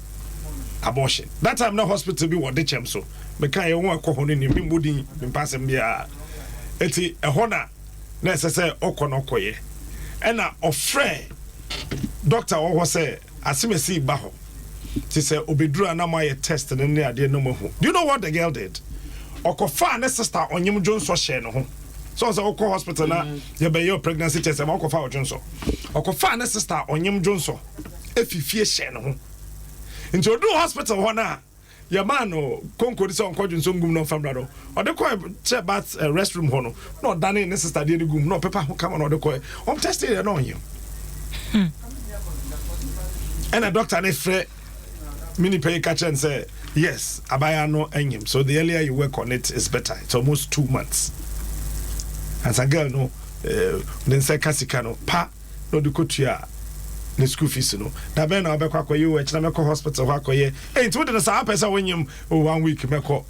B: abortion. That time no hospital be what they chem so. Me kan ye won akọ hono ni mi mbodi mi pasem bia. Eti ehona na say okono koye. And na ofre doctor wo say asimesi ba ho. Ti say obeduru na my test and ne ade no mo ho. Do you know what the girl did? Okofa ne sister onyem jonso share no ho. So okọ hospital na ye be your pregnancy test ma okofa ojonso. Okofa ne sister onyem jonso efifie share no ho. Into do hospital ho na your man no konko di so onko jonso ngum no famra do. O de ko check bath restroom ho no. No dane ne sister de gum no paper ho come on o de ko. On test it no him. And a doctor ne frɛ mini pay catch and say yes abaya no enyim, so the earlier you work on it is better. It's almost 2 months. As a girl no then say kasika no pa no de kotua ne school fees no da be na obekwa koye we china meko hospital ho akoye eh nti wode na sa pesa wenyim 1 week meko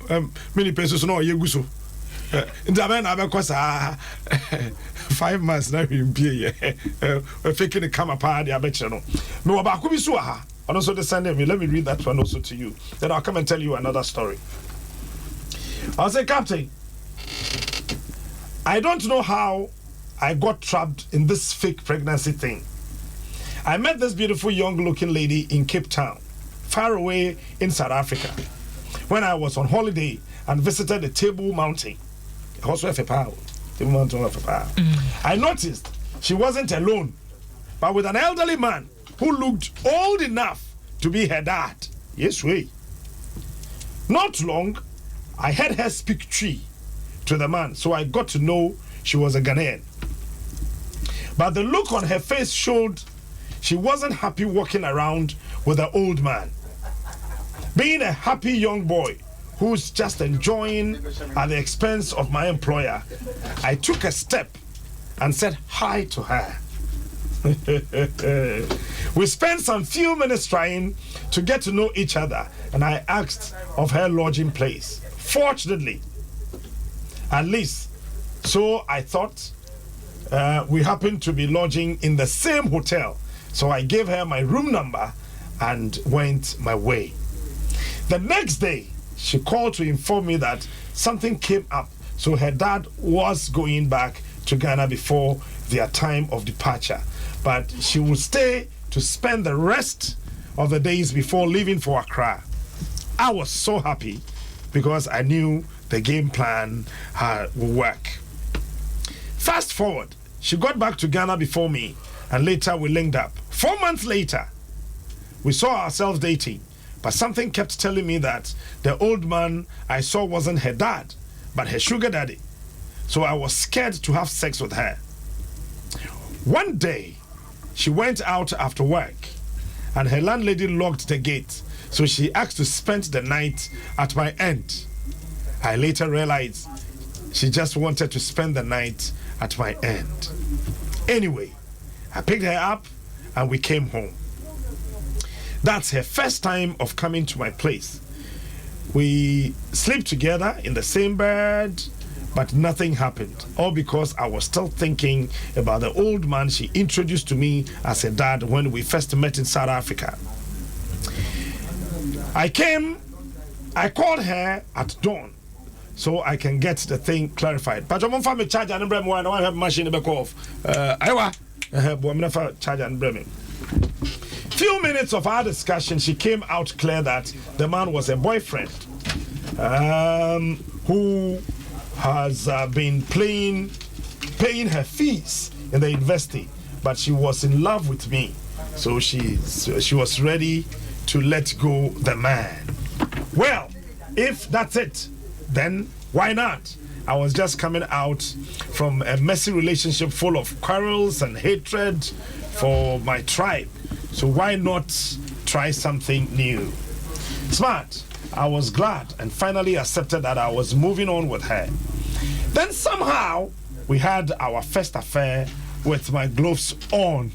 B: mini pay so no yegu so nti be na obekwa sa 5 months na we pay fake the camera pa dia be no me wo ba ko bi so ha. And also the send me. Let me read that one also to you. Then I'll come and tell you another story. I'll say, Captain, I don't know how I got trapped in this fake pregnancy thing. I met this beautiful young-looking lady in Cape Town, far away in South Africa, when I was on holiday and visited the Table Mountain. I noticed she wasn't alone, but with an elderly man who looked old enough to be her dad. Yes, way. Not long, I heard her speak Tree to the man, so I got to know she was a Ghanaian. But the look on her face showed she wasn't happy walking around with an old man. Being a happy young boy who's just enjoying at the expense of my employer, I took a step and said hi to her. We spent some few minutes trying to get to know each other, and I asked of her lodging place. Fortunately, At least, so I thought. We happened to be lodging in the same hotel, so I gave her my room number and went my way. The next day, she called to inform me that something came up, so her dad was going back to Ghana before their time of departure, but she would stay to spend the rest of the days before leaving for Accra. I was so happy because I knew the game plan would work. Fast forward, she got back to Ghana before me, and later we linked up. 4 months later, we saw ourselves dating, but something kept telling me that the old man I saw wasn't her dad, but her sugar daddy. So I was scared to have sex with her. One day, she went out after work, and her landlady locked the gate, so she asked to spend the night at my end. I later realized she just wanted to spend the night at my end. Anyway, I picked her up and we came home. That's her first time of coming to my place. We sleep together in the same bed, but nothing happened. All because I was still thinking about the old man she introduced to me as a dad when we first met in South Africa. I called her at dawn so I can get the thing clarified. But I'm going to charge and bring one. I have machine back off. I'm going to charge and bring. Few minutes of our discussion, she came out clear that the man was a boyfriend who has been paying her fees in the university, but she was in love with me, so she was ready to let go the man. Well, if that's it, then why not? I was just coming out from a messy relationship full of quarrels and hatred for my tribe. So why not try something new? Smart. I was glad and finally accepted that I was moving on with her. Then somehow we had our first affair with my gloves on.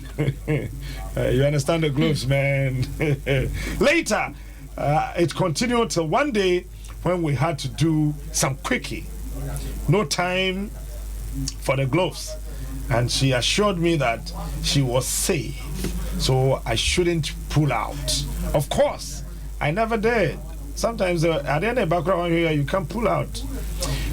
B: You understand the gloves, man? Later, it continued till one day when we had to do some quickie. No time for the gloves. And she assured me that she was safe, so I shouldn't pull out. Of course, I never did. Sometimes at the end of the background here, you can't pull out.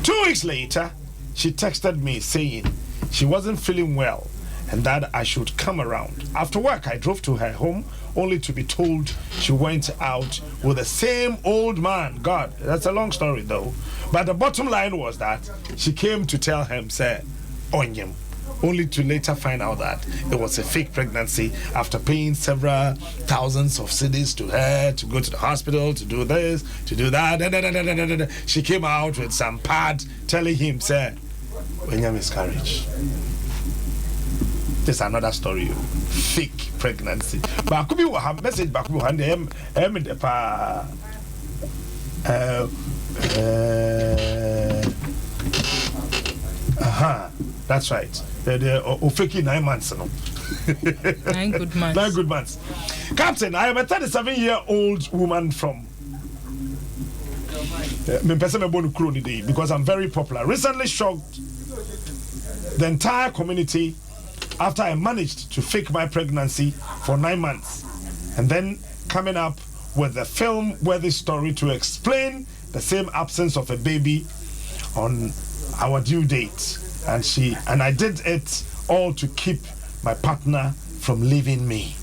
B: 2 weeks later, she texted me saying she wasn't feeling well and that I should come around. After work, I drove to her home only to be told she went out with the same old man. God, that's a long story though. But the bottom line was that she came to tell him, say, Onyem, only to later find out that it was a fake pregnancy after paying several thousands of cedis to her to go to the hospital, to do this, to do that. She came out with some pad telling him, say, Onyem miscarriage. This is another story. Fake pregnancy. But I could be what message back behind them. That's right. They're fake 9 months. No?
C: 9 good months.
B: 9 good months. Captain, I am a 37-year-old woman from because I'm very popular. Recently shocked the entire community after I managed to fake my pregnancy for 9 months and then coming up with a film-worthy story to explain the same absence of a baby on our due date. And I did it all to keep my partner from leaving me.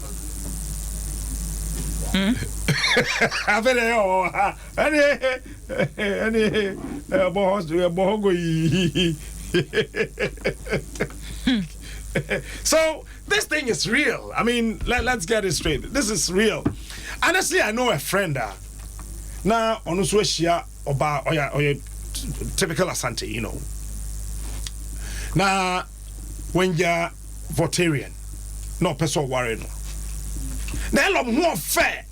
B: So this thing is real. I mean, let's get it straight. This is real. Honestly, I know a friend now on Usweshia Oba or typical Asante, you know. Now when you're Votarian, no person worry no. Now more fair.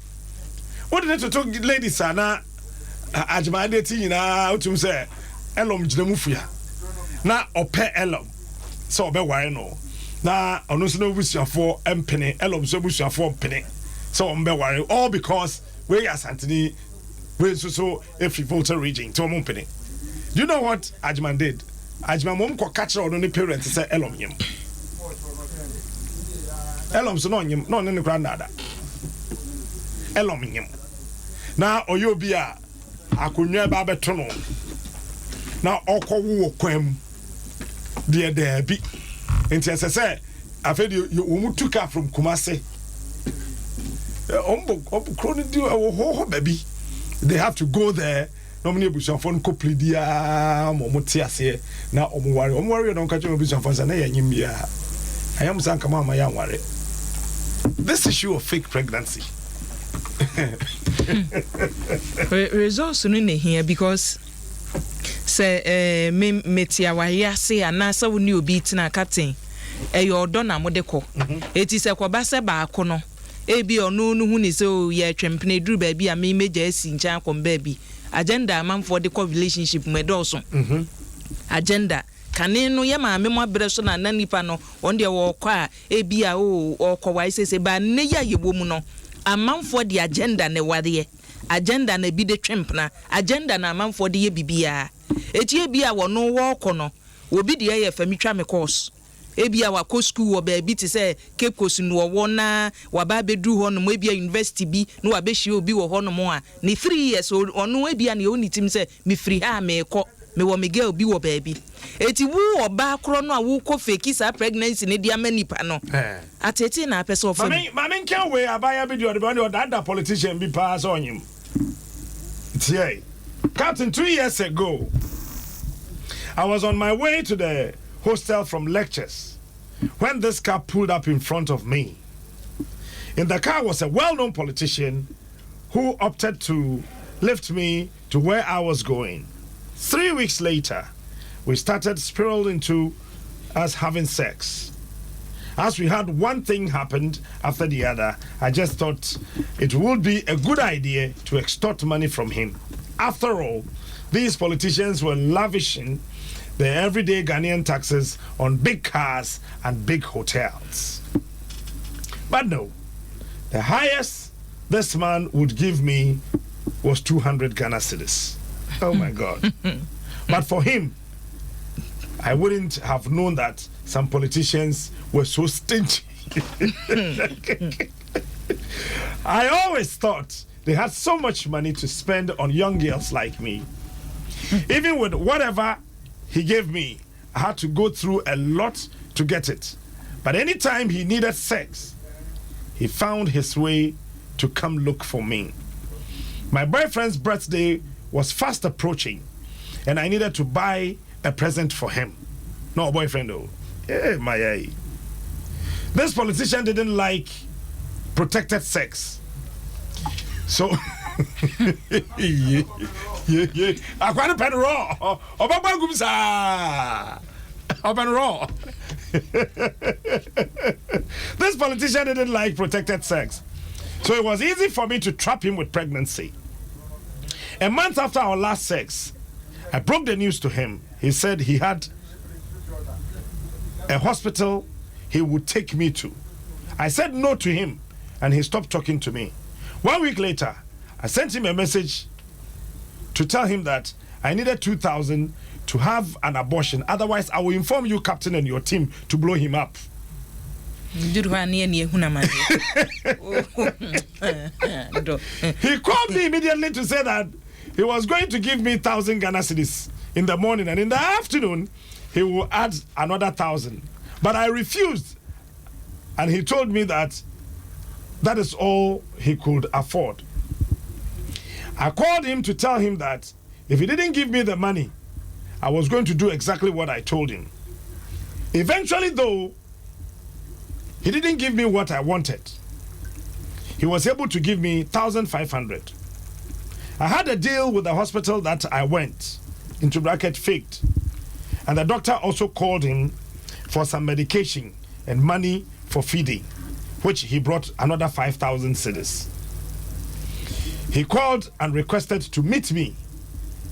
B: What did you talk ladies now? Ajma dating na utum say elom jinamufia. Na ope elom. So be worry no. Na ono so no busuafo empene elom so busuafo empene. So be worry all because we are Asante we so every voter region to empene. Do you know what Ajman did? Ajman mom ko catch on the parents say Elom him. Elom so no him no ne grandada. Elom him. Na oyobia akonwa ba beto no. Na okowo kwam de there bi. Enti say afedi you took her from Kumasi. Baby. They have to go there. Normally, Bushon phone couple dia momotiase na omwari don't catch Bushon phone na yanyimia. I am saying come on my young worry. This issue of fake pregnancy.
C: Results no here because say me metia wa ya say anasa woni obi tina katin eyo odo na modeko eti se kwa base ba akono ebi onu nu hu ni se o ye twempene duru ba bi a me meja asi ncha akomba bi agenda man for the relationship medoso agenda kane no ye ma me mo abre so na nipa no on de wo kwa ebi a o kwa wai se ba ne ya yebo mu no amanfo the agenda ne wade agenda na bi de twempna agenda na amanfo de ye bibia eti ebi a wo no wo kono obi de ye famitwa me course ebi a wako school wo ba bi te say Cape Coast no wo na wa ba bedu ho no ebi a university bi no wa be hie obi wo ho no mo a ni 3 years ono ebi a ne oni tim say me free ha me ko me wo me girl bi wo ba bi eti wu oba kro no a wo ko fake sa pregnancy ne dia manipa no atete na apese of
B: mami nkan we abaya bi the other politician bi pass on him. Tie Captain, 2 years ago I was on my way to the hostel from lectures when this car pulled up in front of me. In the car was a well-known politician who opted to lift me to where I was going. 3 weeks later, we started spiraling into us having sex. As we had one thing happened after the other, I just thought it would be a good idea to extort money from him. After all, these politicians were lavishing their everyday Ghanaian taxes on big cars and big hotels. But no, the highest this man would give me was 200 Ghana cedis. Oh my God. But for him, I wouldn't have known that some politicians were so stingy. I always thought they had so much money to spend on young girls like me. Even with whatever he gave me, I had to go through a lot to get it. But anytime he needed sex, he found his way to come look for me. My boyfriend's birthday was fast approaching, and I needed to buy a present for him. No boyfriend though. Yeah, my eye. This politician didn't like protected sex. So yeah. Aquana pen raw. Open raw. This politician didn't like protected sex. So it was easy for me to trap him with pregnancy. A month after our last sex, I broke the news to him. He said he had a hospital he would take me to. I said no to him, and he stopped talking to me. 1 week later, I sent him a message to tell him that I needed 2,000 to have an abortion. Otherwise, I will inform you, Captain, and your team to blow him up. He called me immediately to say that he was going to give me 1,000 Ghana cedis in the morning, and in the afternoon, he will add another 1,000. But I refused, and he told me that that is all he could afford. I called him to tell him that if he didn't give me the money, I was going to do exactly what I told him. Eventually, though, he didn't give me what I wanted. He was able to give me 1,500. I had a deal with the hospital that I went, into bracket faked, and the doctor also called him for some medication and money for feeding, which he brought another 5,000 cedis. He called and requested to meet me.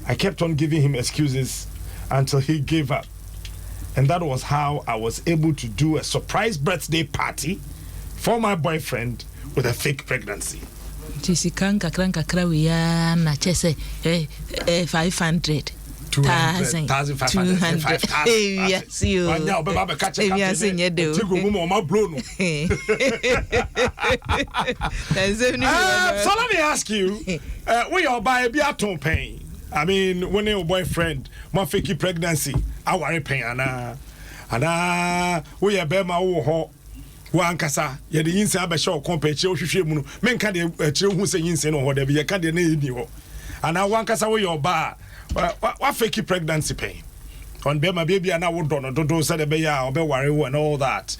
B: I kept on giving him excuses until he gave up. And that was how I was able to do a surprise birthday party for my boyfriend with a fake pregnancy.
C: 500
B: 200,000, 500,000, 5,000.
C: Yes, you.
B: Anya obeba be catch
C: Maybe I sing you do.
B: Tigo mumo ma blow no. So let me ask you, when you buy be aton pain. I mean, when your boyfriend ma fake pregnancy, I worry pain ana we ya be ma wo ho wankasa ye de yinse abehye compare che ohwehwe mu no menka de kire hu se yinse no ho da bi ye ka de na eni ho ana wankasa we your ba wa fake pregnancy pain on be ma baby ana wo do no dodo se de be ya obe worry and all that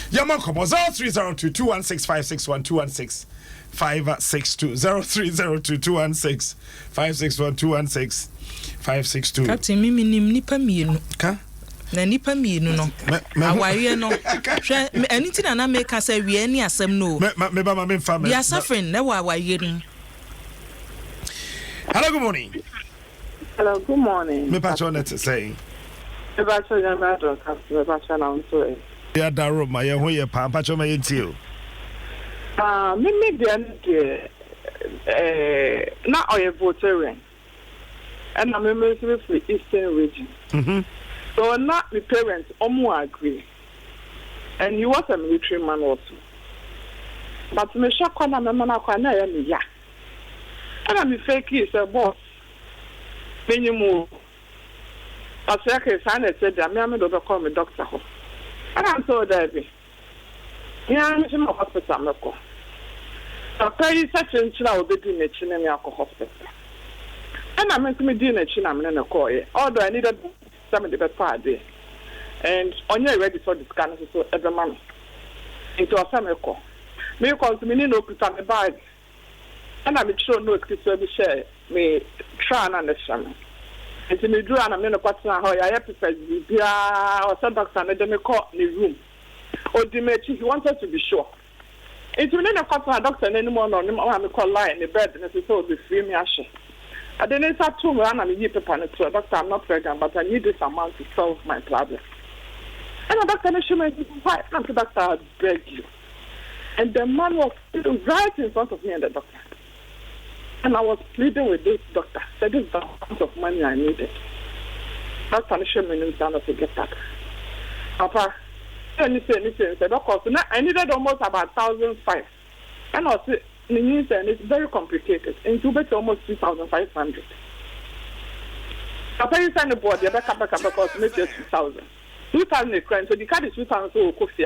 B: yaman komo 0302216561 562 0302216561
C: Captain Mimi nim nipa mienu
B: ka
C: na nipa mienu no aware no hwe anything na make us say we any asem no
B: me ba ma me fa me
C: we are suffering na wa aware no.
B: Hello, good morning.
G: Hello, good morning.
B: Me patch on it say
G: Me patch on my broadcast, me patch on on so
B: ya daro ma ye ho ye pa patch on my yetio
G: me de na oye voterin and I'm a member of the Eastern region. So not the parents omo agree. And he was a military man also. But me shock on my man akwana ya. And I'm fake is a boss. Minimum. But I said, I'm going to call me doctor. And I'm so derby. Yeah, I'm in the hospital. So, very such a child will be doing a chin in the hospital. And I'm meant to be doing a chin, I'm in a call. Although I needed some of the party. And on your ready for this kind of so every month. Into a summer call. Me call to me, no put on the bag. And I'm sure no excuse share me try and understand. And to me, do and I'm in a question how I have to say, or some doctor, and then call in the room. Or the match, he wanted to be sure. It's when I call a doctor anymore, no, I'm call lie in the bed, and it's so the free me ashes. I didn't start to run and you paper to a doctor, I'm not pregnant, but I need this amount to solve my problem. And the doctor, why? I'm the doctor, I beg you. And the man was right in front of me and the doctor. And I was pleading with this doctor. Said this is the amount of money I needed. Doctor showed me down to get that. Papa, listen. Said, of course, I needed almost about 1,500. And I said, it's very complicated. And to bet almost 2,500. Papa, you signed the board, you back because make it 2,000. 2,000 is grand, so the card is 2,000 so coffee.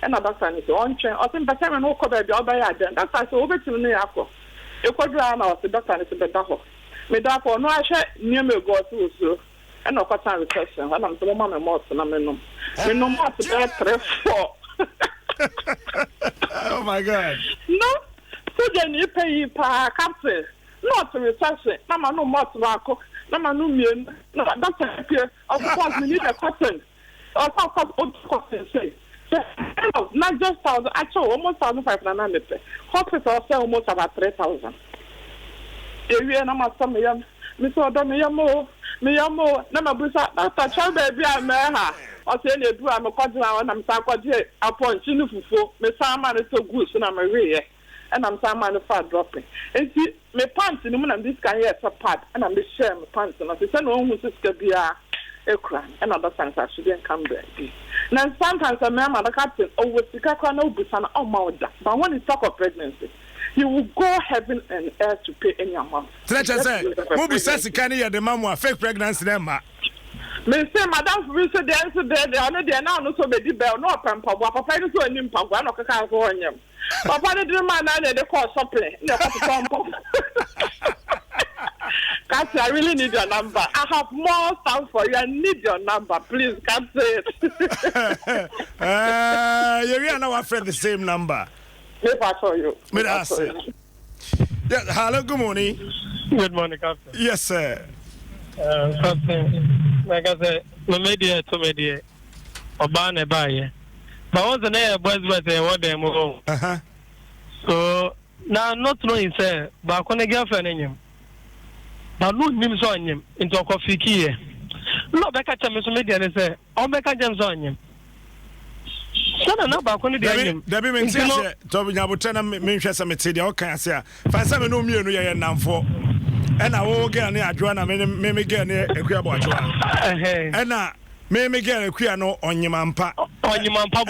G: And the doctor said, on train, I think, but I'm not covered the other yard. That's why I said, over to me. You could run out the doctor and it's a better. Me therefore, no, I shall near me go through so. And no question requestion. And I'm the woman and more than I'm in. We no more to get 3-4.
B: Oh my God.
G: No, so then you pay per captain. Not to recession. No more tobacco. No, doctor here. Of course, we need a question. Or some question say. Not just 1,000, actually almost 1,500. Hospital sell almost about 3,000. Area number some young Miss Odom, Miyamo, Nama Busa, Dr. Chalbaby, I may have. Or say, do I'm a quadrant and I'm Sakwaji upon Chinufu, Miss Salman is so good, and I'm a rear, and I'm Salman far dropping. And see, my pants in the moon and this guy is a part, and I'm the share my pants, and I say, no one who's to be a crime, and other times I shouldn't come back. Now, sometimes a man, the captain, always the Kakano no Busan or Mauda. But when you talk of pregnancy, you will go heaven and earth to pay any amount.
B: Let's say, who be says you can't hear the mama fake pregnancy, them, ma.
G: Me say, Madame, we said the answer there, they are not there now, no so baby bell, no pampa, Papa, no so an impact, one of the cars on him. Papa didn't mind that they call supply, no pampa. Kathy, I really need your number. I have more stuff for you. I need your number. Please, Kathy.
B: You are now afraid the same number.
G: Maybe I saw you.
B: Yeah, hello, good morning.
H: Good morning, Captain.
B: Yes, sir.
H: Captain, like I said, no media to media. Obana buy. But once the name was what they move. So now, not knowing, sir, but when I get a name. But no names on him into a coffee key. No, back at James Media and say, I'll back at James on him. Son, no, back on the day.
B: Debbie means Toby Nabutana mentions some material. Okay, I say, find some no me and now for And I will get an Adriana, me get a queer boy. And me get a queer no on your mampa.
H: On your mampa,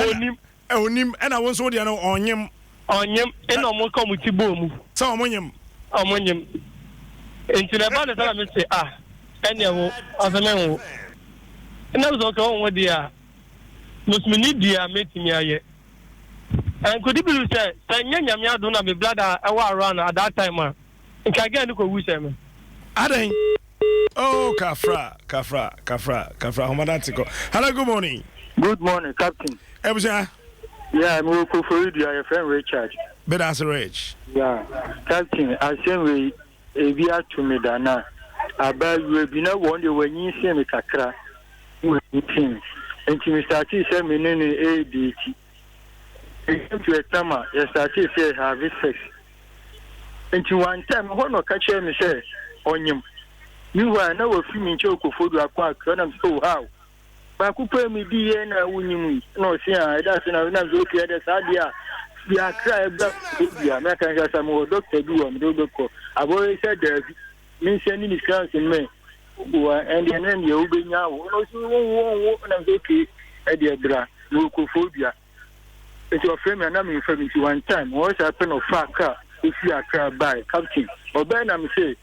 H: on him, and I was already on him, and no more come with you boom.
B: So on him.
H: Into the band, I say, anyhow, as a man. And I was okay on what they are. Most many dear meeting here. And could you believe that Yanya don't have a blood around at that time? And can get a look with him.
B: Adom. Oh, Kafra. Hello, good morning.
I: Good morning, Captain. Yeah, I'm looking for you, your friend Richard.
B: But that's Rich.
I: Yeah, Captain, I say we are to me, Dana. About you have been one day when you see me, Kakra. And to Mr. T. send me any ADT. To a summer, yes, I say, have sex. And to one time, one or catch me say, on him. You are now a few minutes of food, I quite can't so how. But could pay me DNA winning. No, see, that's another look at this idea. We are crying back. We are making some more doctor do and do. I've always said that means sending his class in me. And then you'll be now. No, I'm okay. Edia, Lucophobia. It's your friend and I'm in front of you one time. What's happened of far car if you are crab by Captain? Or Ben, I'm say,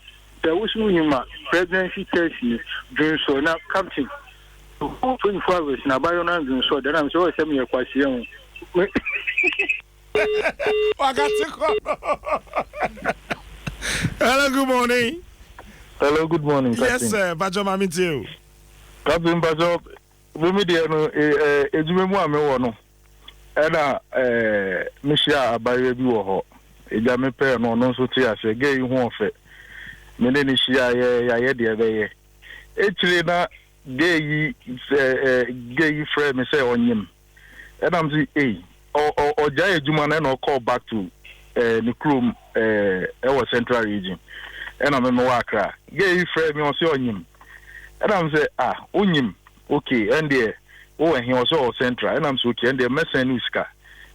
I: there was no presidency test me, doing so now, Captain. 24 hours now, by your and so that I'm so semi a question.
B: Hello, good morning.
I: Hello, good morning.
B: Yes, sir. Bajo Mami too.
I: Captain Bajo, we meet a Jimmy Ena Mishia Abaye bi wo ho eja me pe no no so ti ase gay hu ofe me ne shia ye de be ye na gay friend me say onyim ena am say o ja ejuma na no call back to the chrome our central region ena me wa Accra gay friend me o say onyim ena am say onyim okay and there oh, and he was all central, and I'm so okay. And the Messenuska,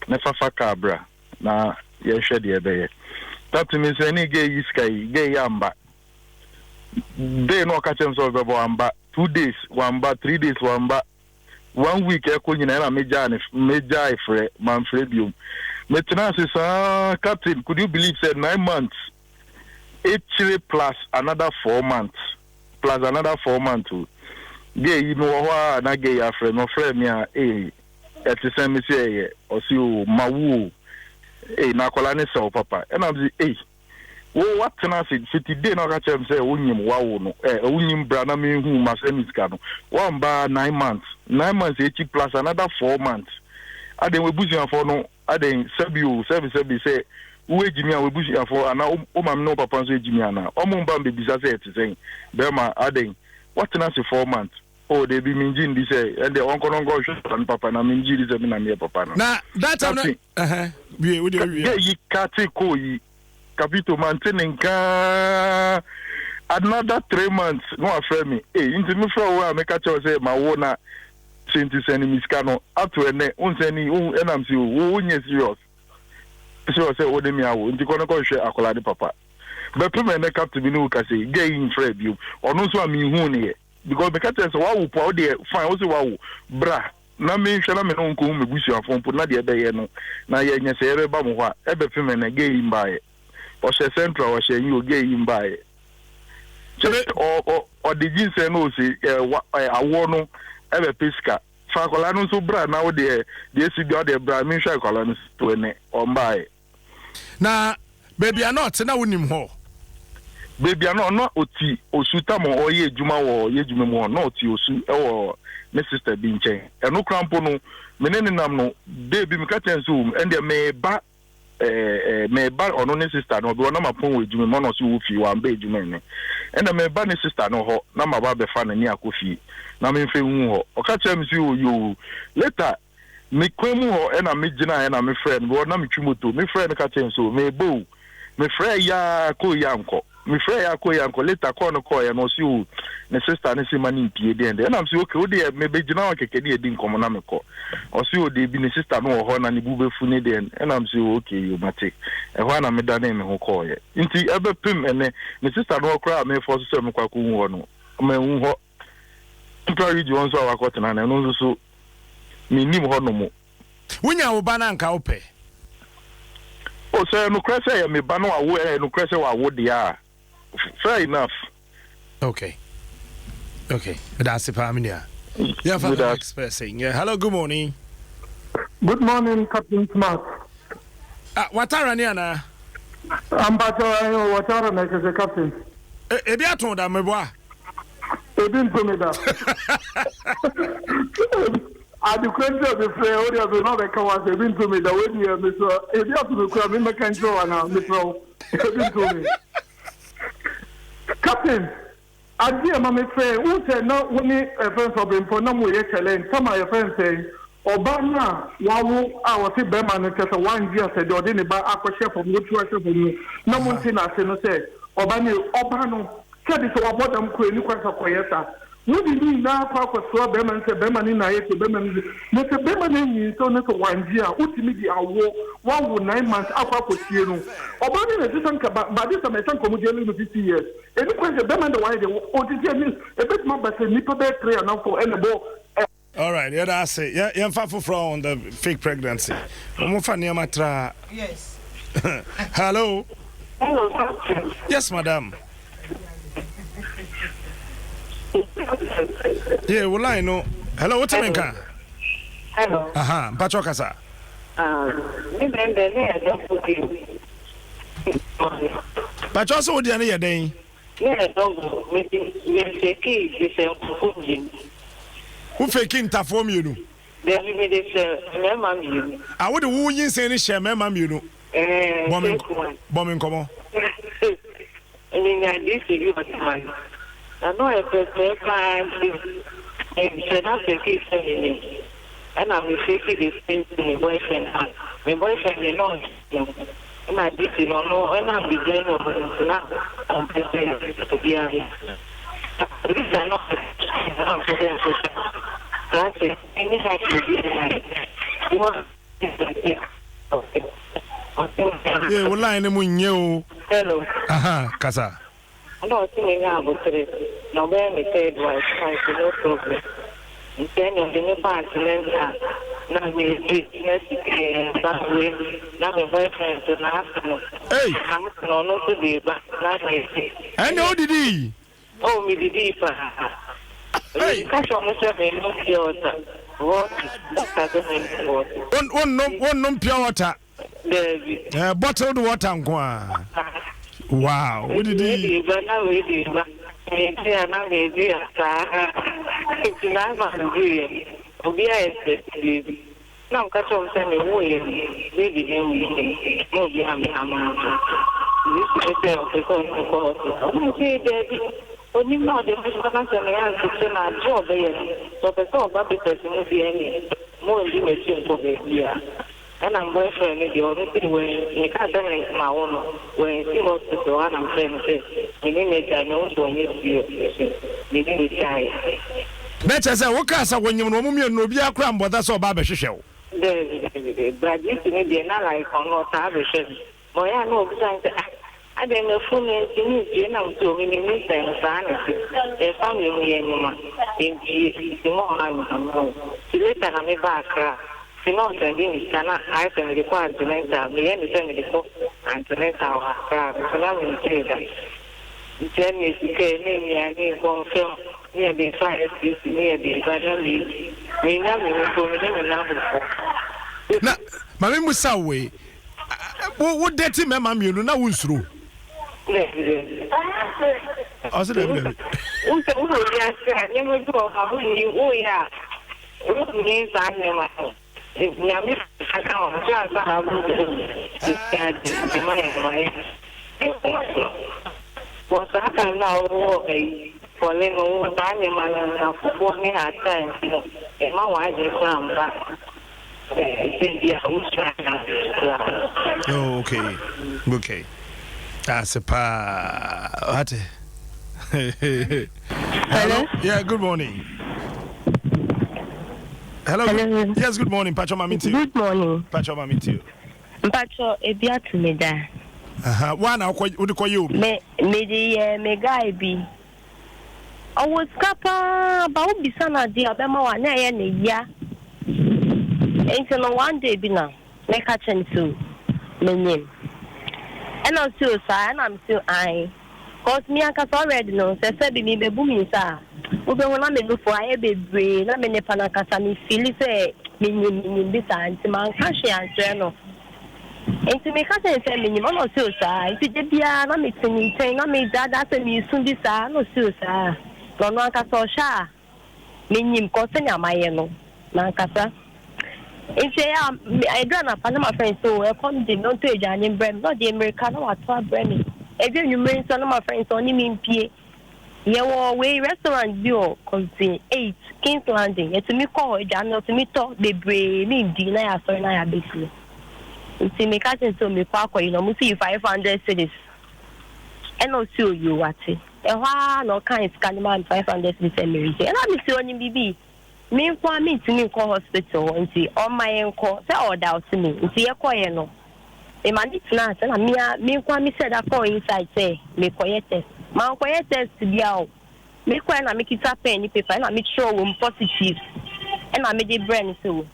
I: Nefafa Cabra, na shed the bay. That means any gay iska, gay yamba. They no catch them so amba 2 days, 1 bar, 3 days, 1 bar, 1 week. I couldn't have major for Manfredium. Maintenance, Captain, could you believe said 9 months? Actually, plus another 4 months, plus another 4 months too. Gay, you know what? Na gay afre no friend me at the same say or see mawu na kola ne so papa and I'm say what can I say 50 day no catch am say unyim wawo no unyim bra na me hu ma semiska no 1 bar 9 months 9 months each plus another 4 months aden we busia for no aden sebi say we ejimi an we busia for ana o mam no papa so ejimi ana o mo mba mbebisa say etisen be ma aden what can I say 4 months. Oh, they be minjin this and the uncle go and papa na minji this na me papa no. Na
B: that time we
I: you kati ko yi capito maintaining ka another 3 months no afre me into me for we make catch say ma wo na senti send me scan ato ene unseni enam si wo nye serious so say o de me awo into kono ko hwe akola de papa but me na captain bi no ka say gay in free bi ono so am hu ne because the captain say wa wo po de fine wo say wa wo bra na me hwe na me no nko me busu afon po na de be ye no na ye nya say ebe ba mo ho a ebe me na gay in bae o she central o she you gay in bae o de jinse no say awo no ebe pesca fa kola no so bra na wo de si bi o de bra me hwe kola no to ne o bae
B: na baby not na wonim ho
I: baby no oti osuta mo oye ejuma wo ye ejuma mo no oti osu e wo me sister bi nchen e no krampo no menene nam no de bi me ka chen so and me ba ono ne sister no bi wona mapon wo ejuma mo no so wo fi wa mba ejuma ne and me ba ne sister no ho na ma ba be fa na ni akofi na me mfe hu ho o ka chen si yo later me kwemu ho e na me gina e na me friend bo na me twimoto me friend ka chen so me bo me friend ya ko ya nko me frɛ ya ko ya ko later call no call ya no si o ne sister ne si mani pie de and I'm say okay o de me be gina o keke de din komo na me ko o si o de bi ne sister no ho na ne bu be fu ne de and I'm say okay you mate e ho na me da na me ho call ye nti ebe pim ene ne sister no kra me force se me kwa ko hu ho no me hu ho ntori ji won so awakọ tena na no so me nim ho no mo
B: wonya wo ba na nka wo pe
I: o say no kra say me ba no awo no kra say wa wo dia fair enough.
B: Okay. That's the familiar. Yeah, for the next person. Yeah, hello, good morning.
J: Good morning, Captain Smart.
B: What are you na?
J: I'm Bacho, what are you, Captain?
B: Ebi aton da meboa.
J: Ebi ntomi da. I declare the prayer, or the other cowas, ebi ntomi da, when you are Mr. Ebi aton kura, me can show ana, Mr. Ebi ntomi. Captain, I dear my friend, who said no only a friend of him for no more challenge. Some of your friends say, Obama, Wawu, our Beman, and 1 year said, or didn't buy a chef of which was of you. No one thing I say, Obano, said it's about them, Queen, Quasa. What do you mean now? Papa saw Beman, said Beman in Naya to Beman. Mr. Beman is only for 1 year, ultimately, I walk 1 would 9 months up for Sierra. Obama is but this is my son, Comedian 50 years. Any question, Beman, the way they want a bit more, but a nipple bed prayer now for any ball.
B: All right, yeah, that's it. Yeah, you're from the fake pregnancy.
C: Yes.
B: Hello.
G: Hello,
B: yes, madam. Yeah, well, I know. Hello, what's your name?
G: Hello.
B: Pachokasa. Pachoso, what do you need? Who faking Tafom, you know? I would woo you say any share, mamma, you know. Bombing, come on.
G: I mean, I did see you at mine. I know I prefer and not the case and I'm facing this thing to my boyfriend. My boyfriend, you know, and I did you know, and I'm beginning of now. I'm prepared to be a this is not that's it. And you have to be
B: yeah, well, I know you.
G: Hello.
B: Kasa.
G: I don't think I have to no man said was no problem. Then you're going to pass now we business now my boyfriend to afternoon.
B: Hey,
G: I'm not to be but not
B: I know did he?
G: Oh, me did he? Hey, catch on myself and look your
B: one pure water. Bottled water. Wow, what did he?
G: Now, catch on sending away, baby, no, be having a man. This is the only now the husband and a job there. So the song about the person will be any more limited for the year. And I'm boyfriend with the only thing when you can't make my own when he was to go on and say, you need to know to you. You need to die.
B: Better say, what can I when you know me and Nobia Cram, but that's all Baba Show.
G: But this may be not like on what I have a shame. Boy, I know exactly. I don't know for me to meet you now to me in this sanity. A family anymore. In the morning, later I'm a back. Not sending cannot I can require to enter the end of and to enter our crowd. So I will say that. Then you came in and you go film near the fire, near the battery. We never go in
B: now, Mammy Musawe, what dirty mamma you know now is true. I said,
G: if Yami account, just have what's happening now? For little time, for me at times, and my wife is from back.
B: Oh, okay. That's a pa. Hello. Yeah, good morning. Hello. Yes, good morning. Pacho Mami to you.
K: Good morning.
B: Pacho Mami to you.
K: Pacho, ebia to me da.
B: One now, what do you call you?
K: Me guy be. I was kapa, but we be sana dia, be ma wa na ye ne ya. Ain't no one day be now. Make a chance to me name. And I'm still sir, and I'm still I. Cause me and Kasa already know, say me be booming sir. We be wanna me look for a baby, na me ne pana Kasa me feel say me this and man can she answer no. Enti me ka say me ni no still sir. Enti je bia na me tin na me dada say me sun this sir no still sir. No no Kasa sha. Me nyim ko se nya maye no. Na Kasa. Enti I do na pana my friend so e come dey no to ejani brem, no dey America no wa to brem. Even you mean some of my friends only mean pay. Yeah, way restaurant bio contain 8 King's Landing. It's me call it and not me talk the brave me dinner as sorry na basically. It's me catching so me kwa you know, see 500 cities. And also you what it. No kind scan man 500 cities American. And I see only BB. Me kwa me to me call hospital and see on my enco say order out to me. See a kwa no. The man is not, and me said I call inside say me quiet test. My quiet test to be out. Me quiet and make it up any paper and I make sure I'm positive. And I made the brain so.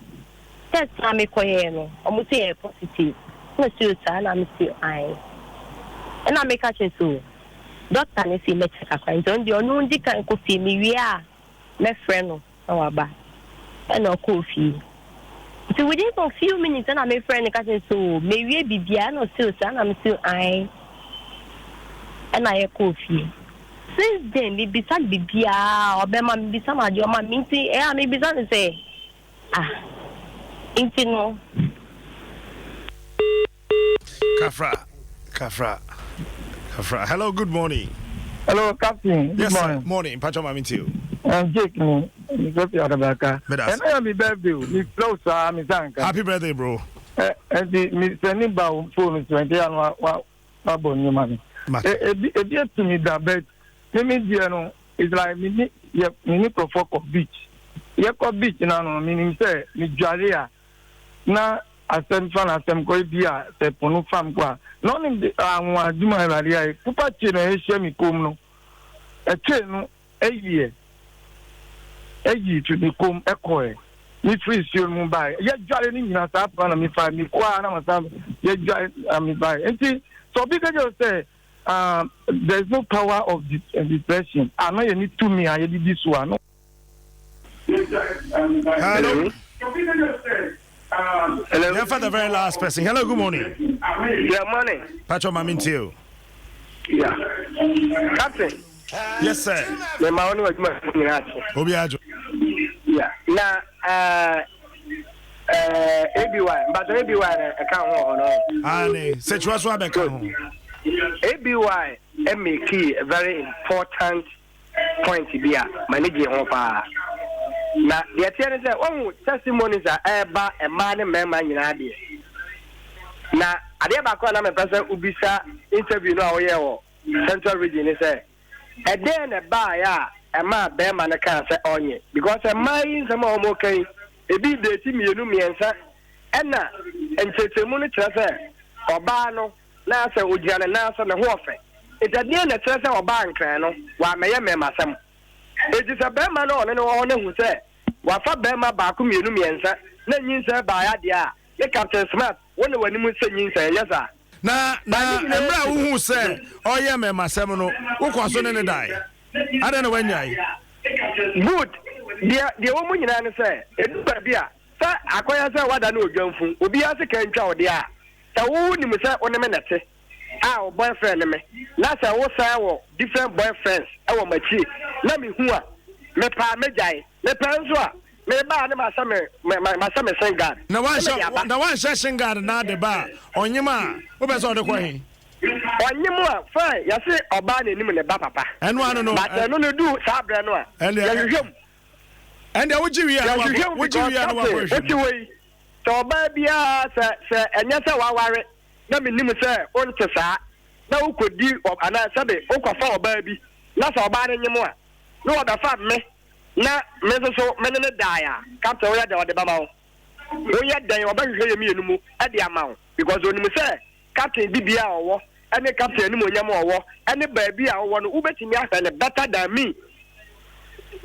K: Test I make quiet no. I'm say positive. No still and I'm still I. And I make catch so. Doctor ne see me check a friend. Don't you know the can coffee me we are. My friend no. Our ba. And no coffee. So within a few minutes, and I'm a friend, so maybe be piano still, and I'm still I. And I a coffee. Since then, we be some bibia or Bema be some of your mammy, I may be some say, Intino
B: Kafra. Hello, good morning.
L: Hello, Captain. Good morning.
B: Morning, Pacho Mami to you.
L: Jake, me. And I am my birthday. Me close, me thank.
B: Happy birthday, bro.
L: And me sending back phone 20 and what born money. It gets to me that bed. Me know it's like me for beach. You go beach now, meaning say me jalia. Na asem fan asem ko bia se ponu fam kwa. No ni anwa aduma raria. Pupa chino e hye mi kom no. E che no eyi to the com echo. Me free sure Mumbai. Ya jale ni na sa pa na me fa mi kwa na ma ya jale am buy. Enti so because you say there's no power of depression. I know you need to me I did this one.
B: Hello. Hello. Yeah, for the very last person. Hello, good morning.
A: Yeah, morning.
B: Pacho Mami to you.
A: Yeah. Captain.
B: Yes, sir.
A: Me ma onu aduma
B: Obiajo.
A: Yeah. Na ABY, but ABY account ho no.
B: Ani, sechuaso abeka ho.
A: ABY make a very important point here. Manage ho pa. Na the tell say one testimonies are eba e man member nyina de. Na ade ba ko na me person ubisa interview no awoye wo Central Region say e den e ba ya e ma be ma na kan say onye because e mai some o mo kai e bi de ti mienu miensa e na entetemu no kire say oba no na say ogiane na say ne ho ofe e de na kire say oba nkran no wa meye me masam e di say be ma no one no one hu say wa fa be ma ba ko mienu miensa na nyinsa ba ya de a e Captain Smart one wani mu say nyinsa yesa
B: na embra wo hu say oye me masam no wo kwaso ne dai ada na wanyai
A: good dia wo mu nyina ne say edu ba bia sa akoya say wada na odwanfu obi ase kan twa ode a ta wo ni mu say one me nete a o boyfriend me na say wo say wo different boyfriends e wo machi na me hu a me pa me jai me pa nso a me ba ne masame sengad
B: na wan sengad na de ba onyima wo be so de ko hin
A: onyimo a fine ya se oba na nim ne ba papa
B: eno anu no
A: but eno no do sabre no a ya hwem
B: ende wo jiwi ya wo jiwi ya no wa ko
A: hwem to oba bia se enye se wa ware na me nim se onte saa na ukodi ana sabe ukwafa oba bi na sa oba ne nyemo a no oda fa me na me so me ne die a captain oya de ode ba ma wo oya den oba hwehwe yemi enu mu e de ama wo because oni mu say captain bibia owo ene captain enu mo nyamo owo ene ba bi a owo no ubetimi afa ne better than me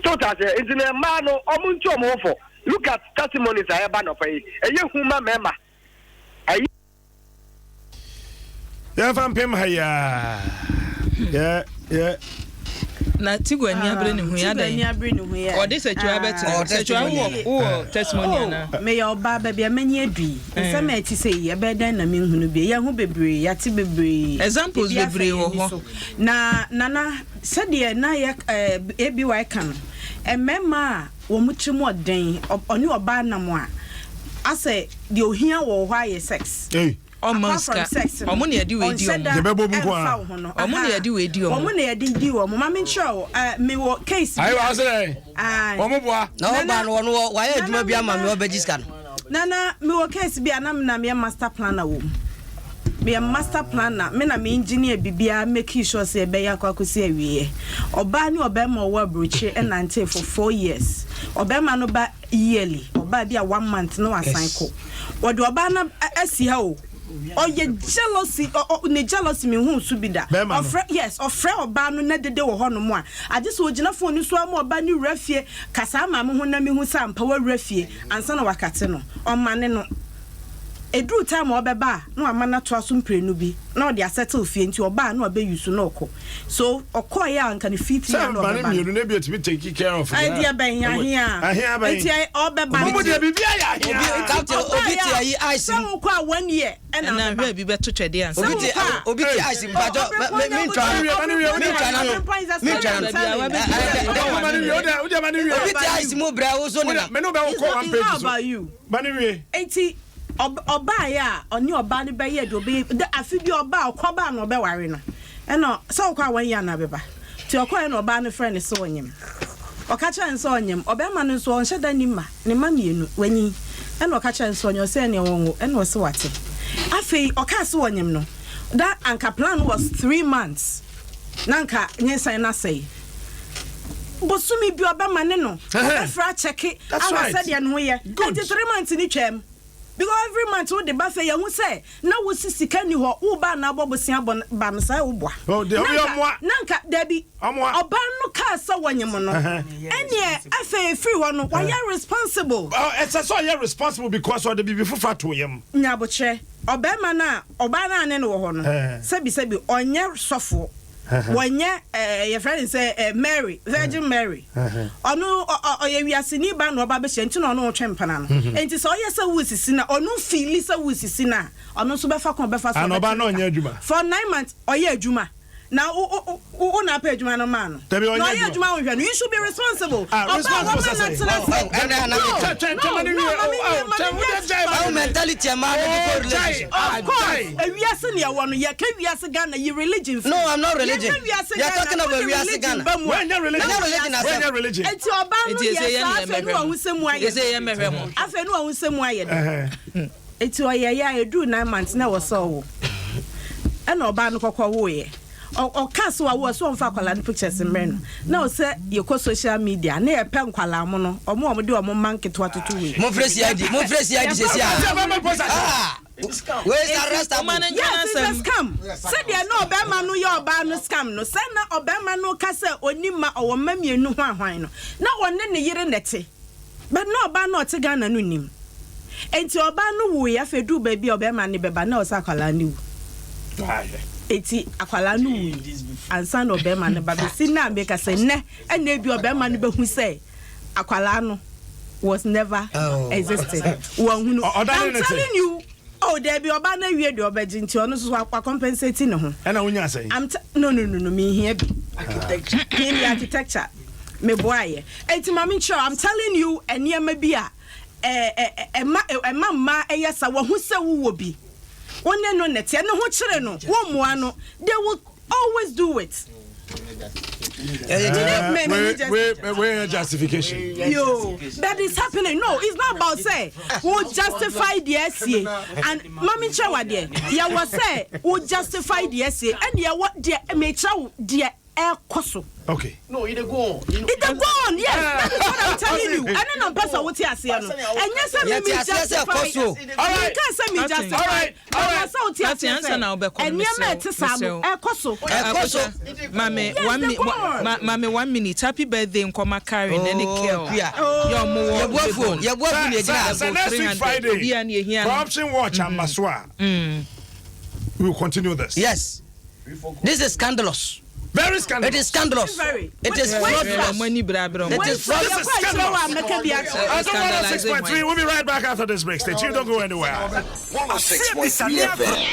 A: so that is in a man omuntu omofo look at testimonies I have no pay eye huma mema ayi
B: ya vampem haya yeah
C: na tigwa ni abre ne hu ya dan o de setua beti setua wo testimony na
M: me ya oba ba bia mani adui nsem ati sei ya be dan na me hunu bi ya hu bebre ya ti bebre
C: examples bebre wo ho
M: na sede na ya ebi wa kan emema wo muchimu oden oni oba na mo a ase de ohia wo ho aye sex
C: Omonska omo ne yadi we di omo
B: je bebo bu ko a
C: omo ne yadi we di omo
M: omo ne yadi di omo ma me ncho me wo case
B: ayi wa say omo boa
F: na oba no no wa ya adwuma bi ama me obagiska no
M: na me wo case bi anam na me master planner wo me master planner me na me engineer bibia make sure say be ya kwakosi awie oba ni oba ma wo abroche enante for 4 years oba ma no ba yearly oba bi a 1 month no assign ko wode oba na asi ha o oye jealousy ne jealousy me hu su bi da yes ofre oba no na dede wo ho no mo a ade so ogina phone so am oba ni rafie kasa ma me hu na me hu sa mpa wa rafie ansa na wakate no o mane no edru time obeba no amana to aso mprenu bi na odi settle fie nti oba na obe use no ko so okoye anka ne fit
B: na no obeba me na bi otimi take care of
M: idea ben ya hia enti obeba
B: obi de bibia ya hia
F: obi ti ayi ice
M: so ko a 1 year
C: na hwe bi beto twede ansa
F: obi ti ice mpajo me ntwa obi ti ice mo bra wo so
B: me no be ko one page so bani we
M: enti oba ya oni oba ni be ye do be afi bi oba okoba na obe ware no eno so kwa wan ya na beba ti okoye na oba ni friend so onyem okacha nso onyem obe ma no so onhye da ni ma ne ma mienu wanyi eno okacha nso onyo se ne wonwo eno se wate afi oka se onyem no that anka plan was 3 months nanka nyensan na say bosumi bi oba ma ne no oba fra check awa se de no ye 3 months ni twem because every month we the buffet ya hu say na wo sisika ni ho wo ba na abobosia bam sai wo boa nanka debi oba no ka sa wonyem no ene afa free ho no why responsible
B: it's so you responsible because of the bibi fufa to yem
M: nyaboche oba na ane no ho no sebi onye sofo wonye your friend say Mary Virgin Mary onu oye wiase ni ba no oba be hye ntino no twempana no enti so oye sa wusisi na onu feel sa wusisi na onu so be fa kon be fa so
B: anoba na onye adwuma
M: for 9 months oye adwuma na o na pa adwuma no man no na oye adwuma wo hwe no you should be responsible
F: mentality man
M: of course wiase ne wo no ye ka wiase Ghana ye religion
F: no I'm not religion you're talking about wiase Ghana
B: when your religion
M: enti oba no ye sa no ahusemu aye
C: say ye mehwe mo
M: afa no ahusemu aye de enti oye ya edu 9 months na wo so wo ena oba no kokọ wo ye o kaso wa so mfa kwala pictures mreno na o se ye ko social media na ye pe nkwala mo no omo de omo manketo atoto we
F: mo fresi id sesi where is arrest man
M: yes scam said ye no obema no ye oba no scam no say na obema no ka se onima owo mamienu ho ahwan no na wonne ne yire nete but no oba no te Ghana no nim enti oba no wo ya fedu ba bi obema ne beba na o sa kwala ni wu eti akwala no wu ansa no obema ne ba si na be ka se ne ena bi obema no behu say akwala no was never existed I'm telling you there be oba na wie de obaji nti ono so akwa compensate ne ho
B: ena wonya say
M: no me here be architecture me boy enti mami sure I'm telling you eniema bi a emma eyesa wo hu se wo bi wonne no nete ne ho kire no wo moa no they will always do it
B: Where justification?
M: Yo, that is happening. No, it's not about say who justify the essay and Mami Chawa there. Ya was say who justify the essay and ya what the mecha the air koso.
B: Okay.
N: No, it go on.
M: It go on, yes. That is what I'm telling you. And then I'm person what you say. And yes, I mean justify. All right. You can't say me justify. All right.
C: That's the answer now.
M: And you met to Samu. Koso.
C: Mami, 1 minute. Happy birthday in Koma Karen and the kill.
B: Your next week Friday. Corruption Watch and Maswa. We will continue this.
F: Yes. This is scandalous.
B: Very scandalous.
F: It is scandalous. It is fraudulent. It is fraudulent.
B: Adom 106.3. We'll be right back after this break. Stay tuned. Don't go anywhere.
O: 106.3 FM.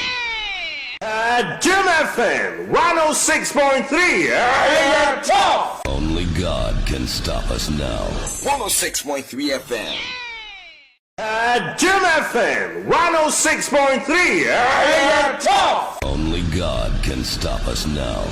O: Jim FM 106.3. Talk.
P: Only God can stop us now.
O: 106.3 FM. Jim FM 106.3. Talk.
P: Only God can stop us now.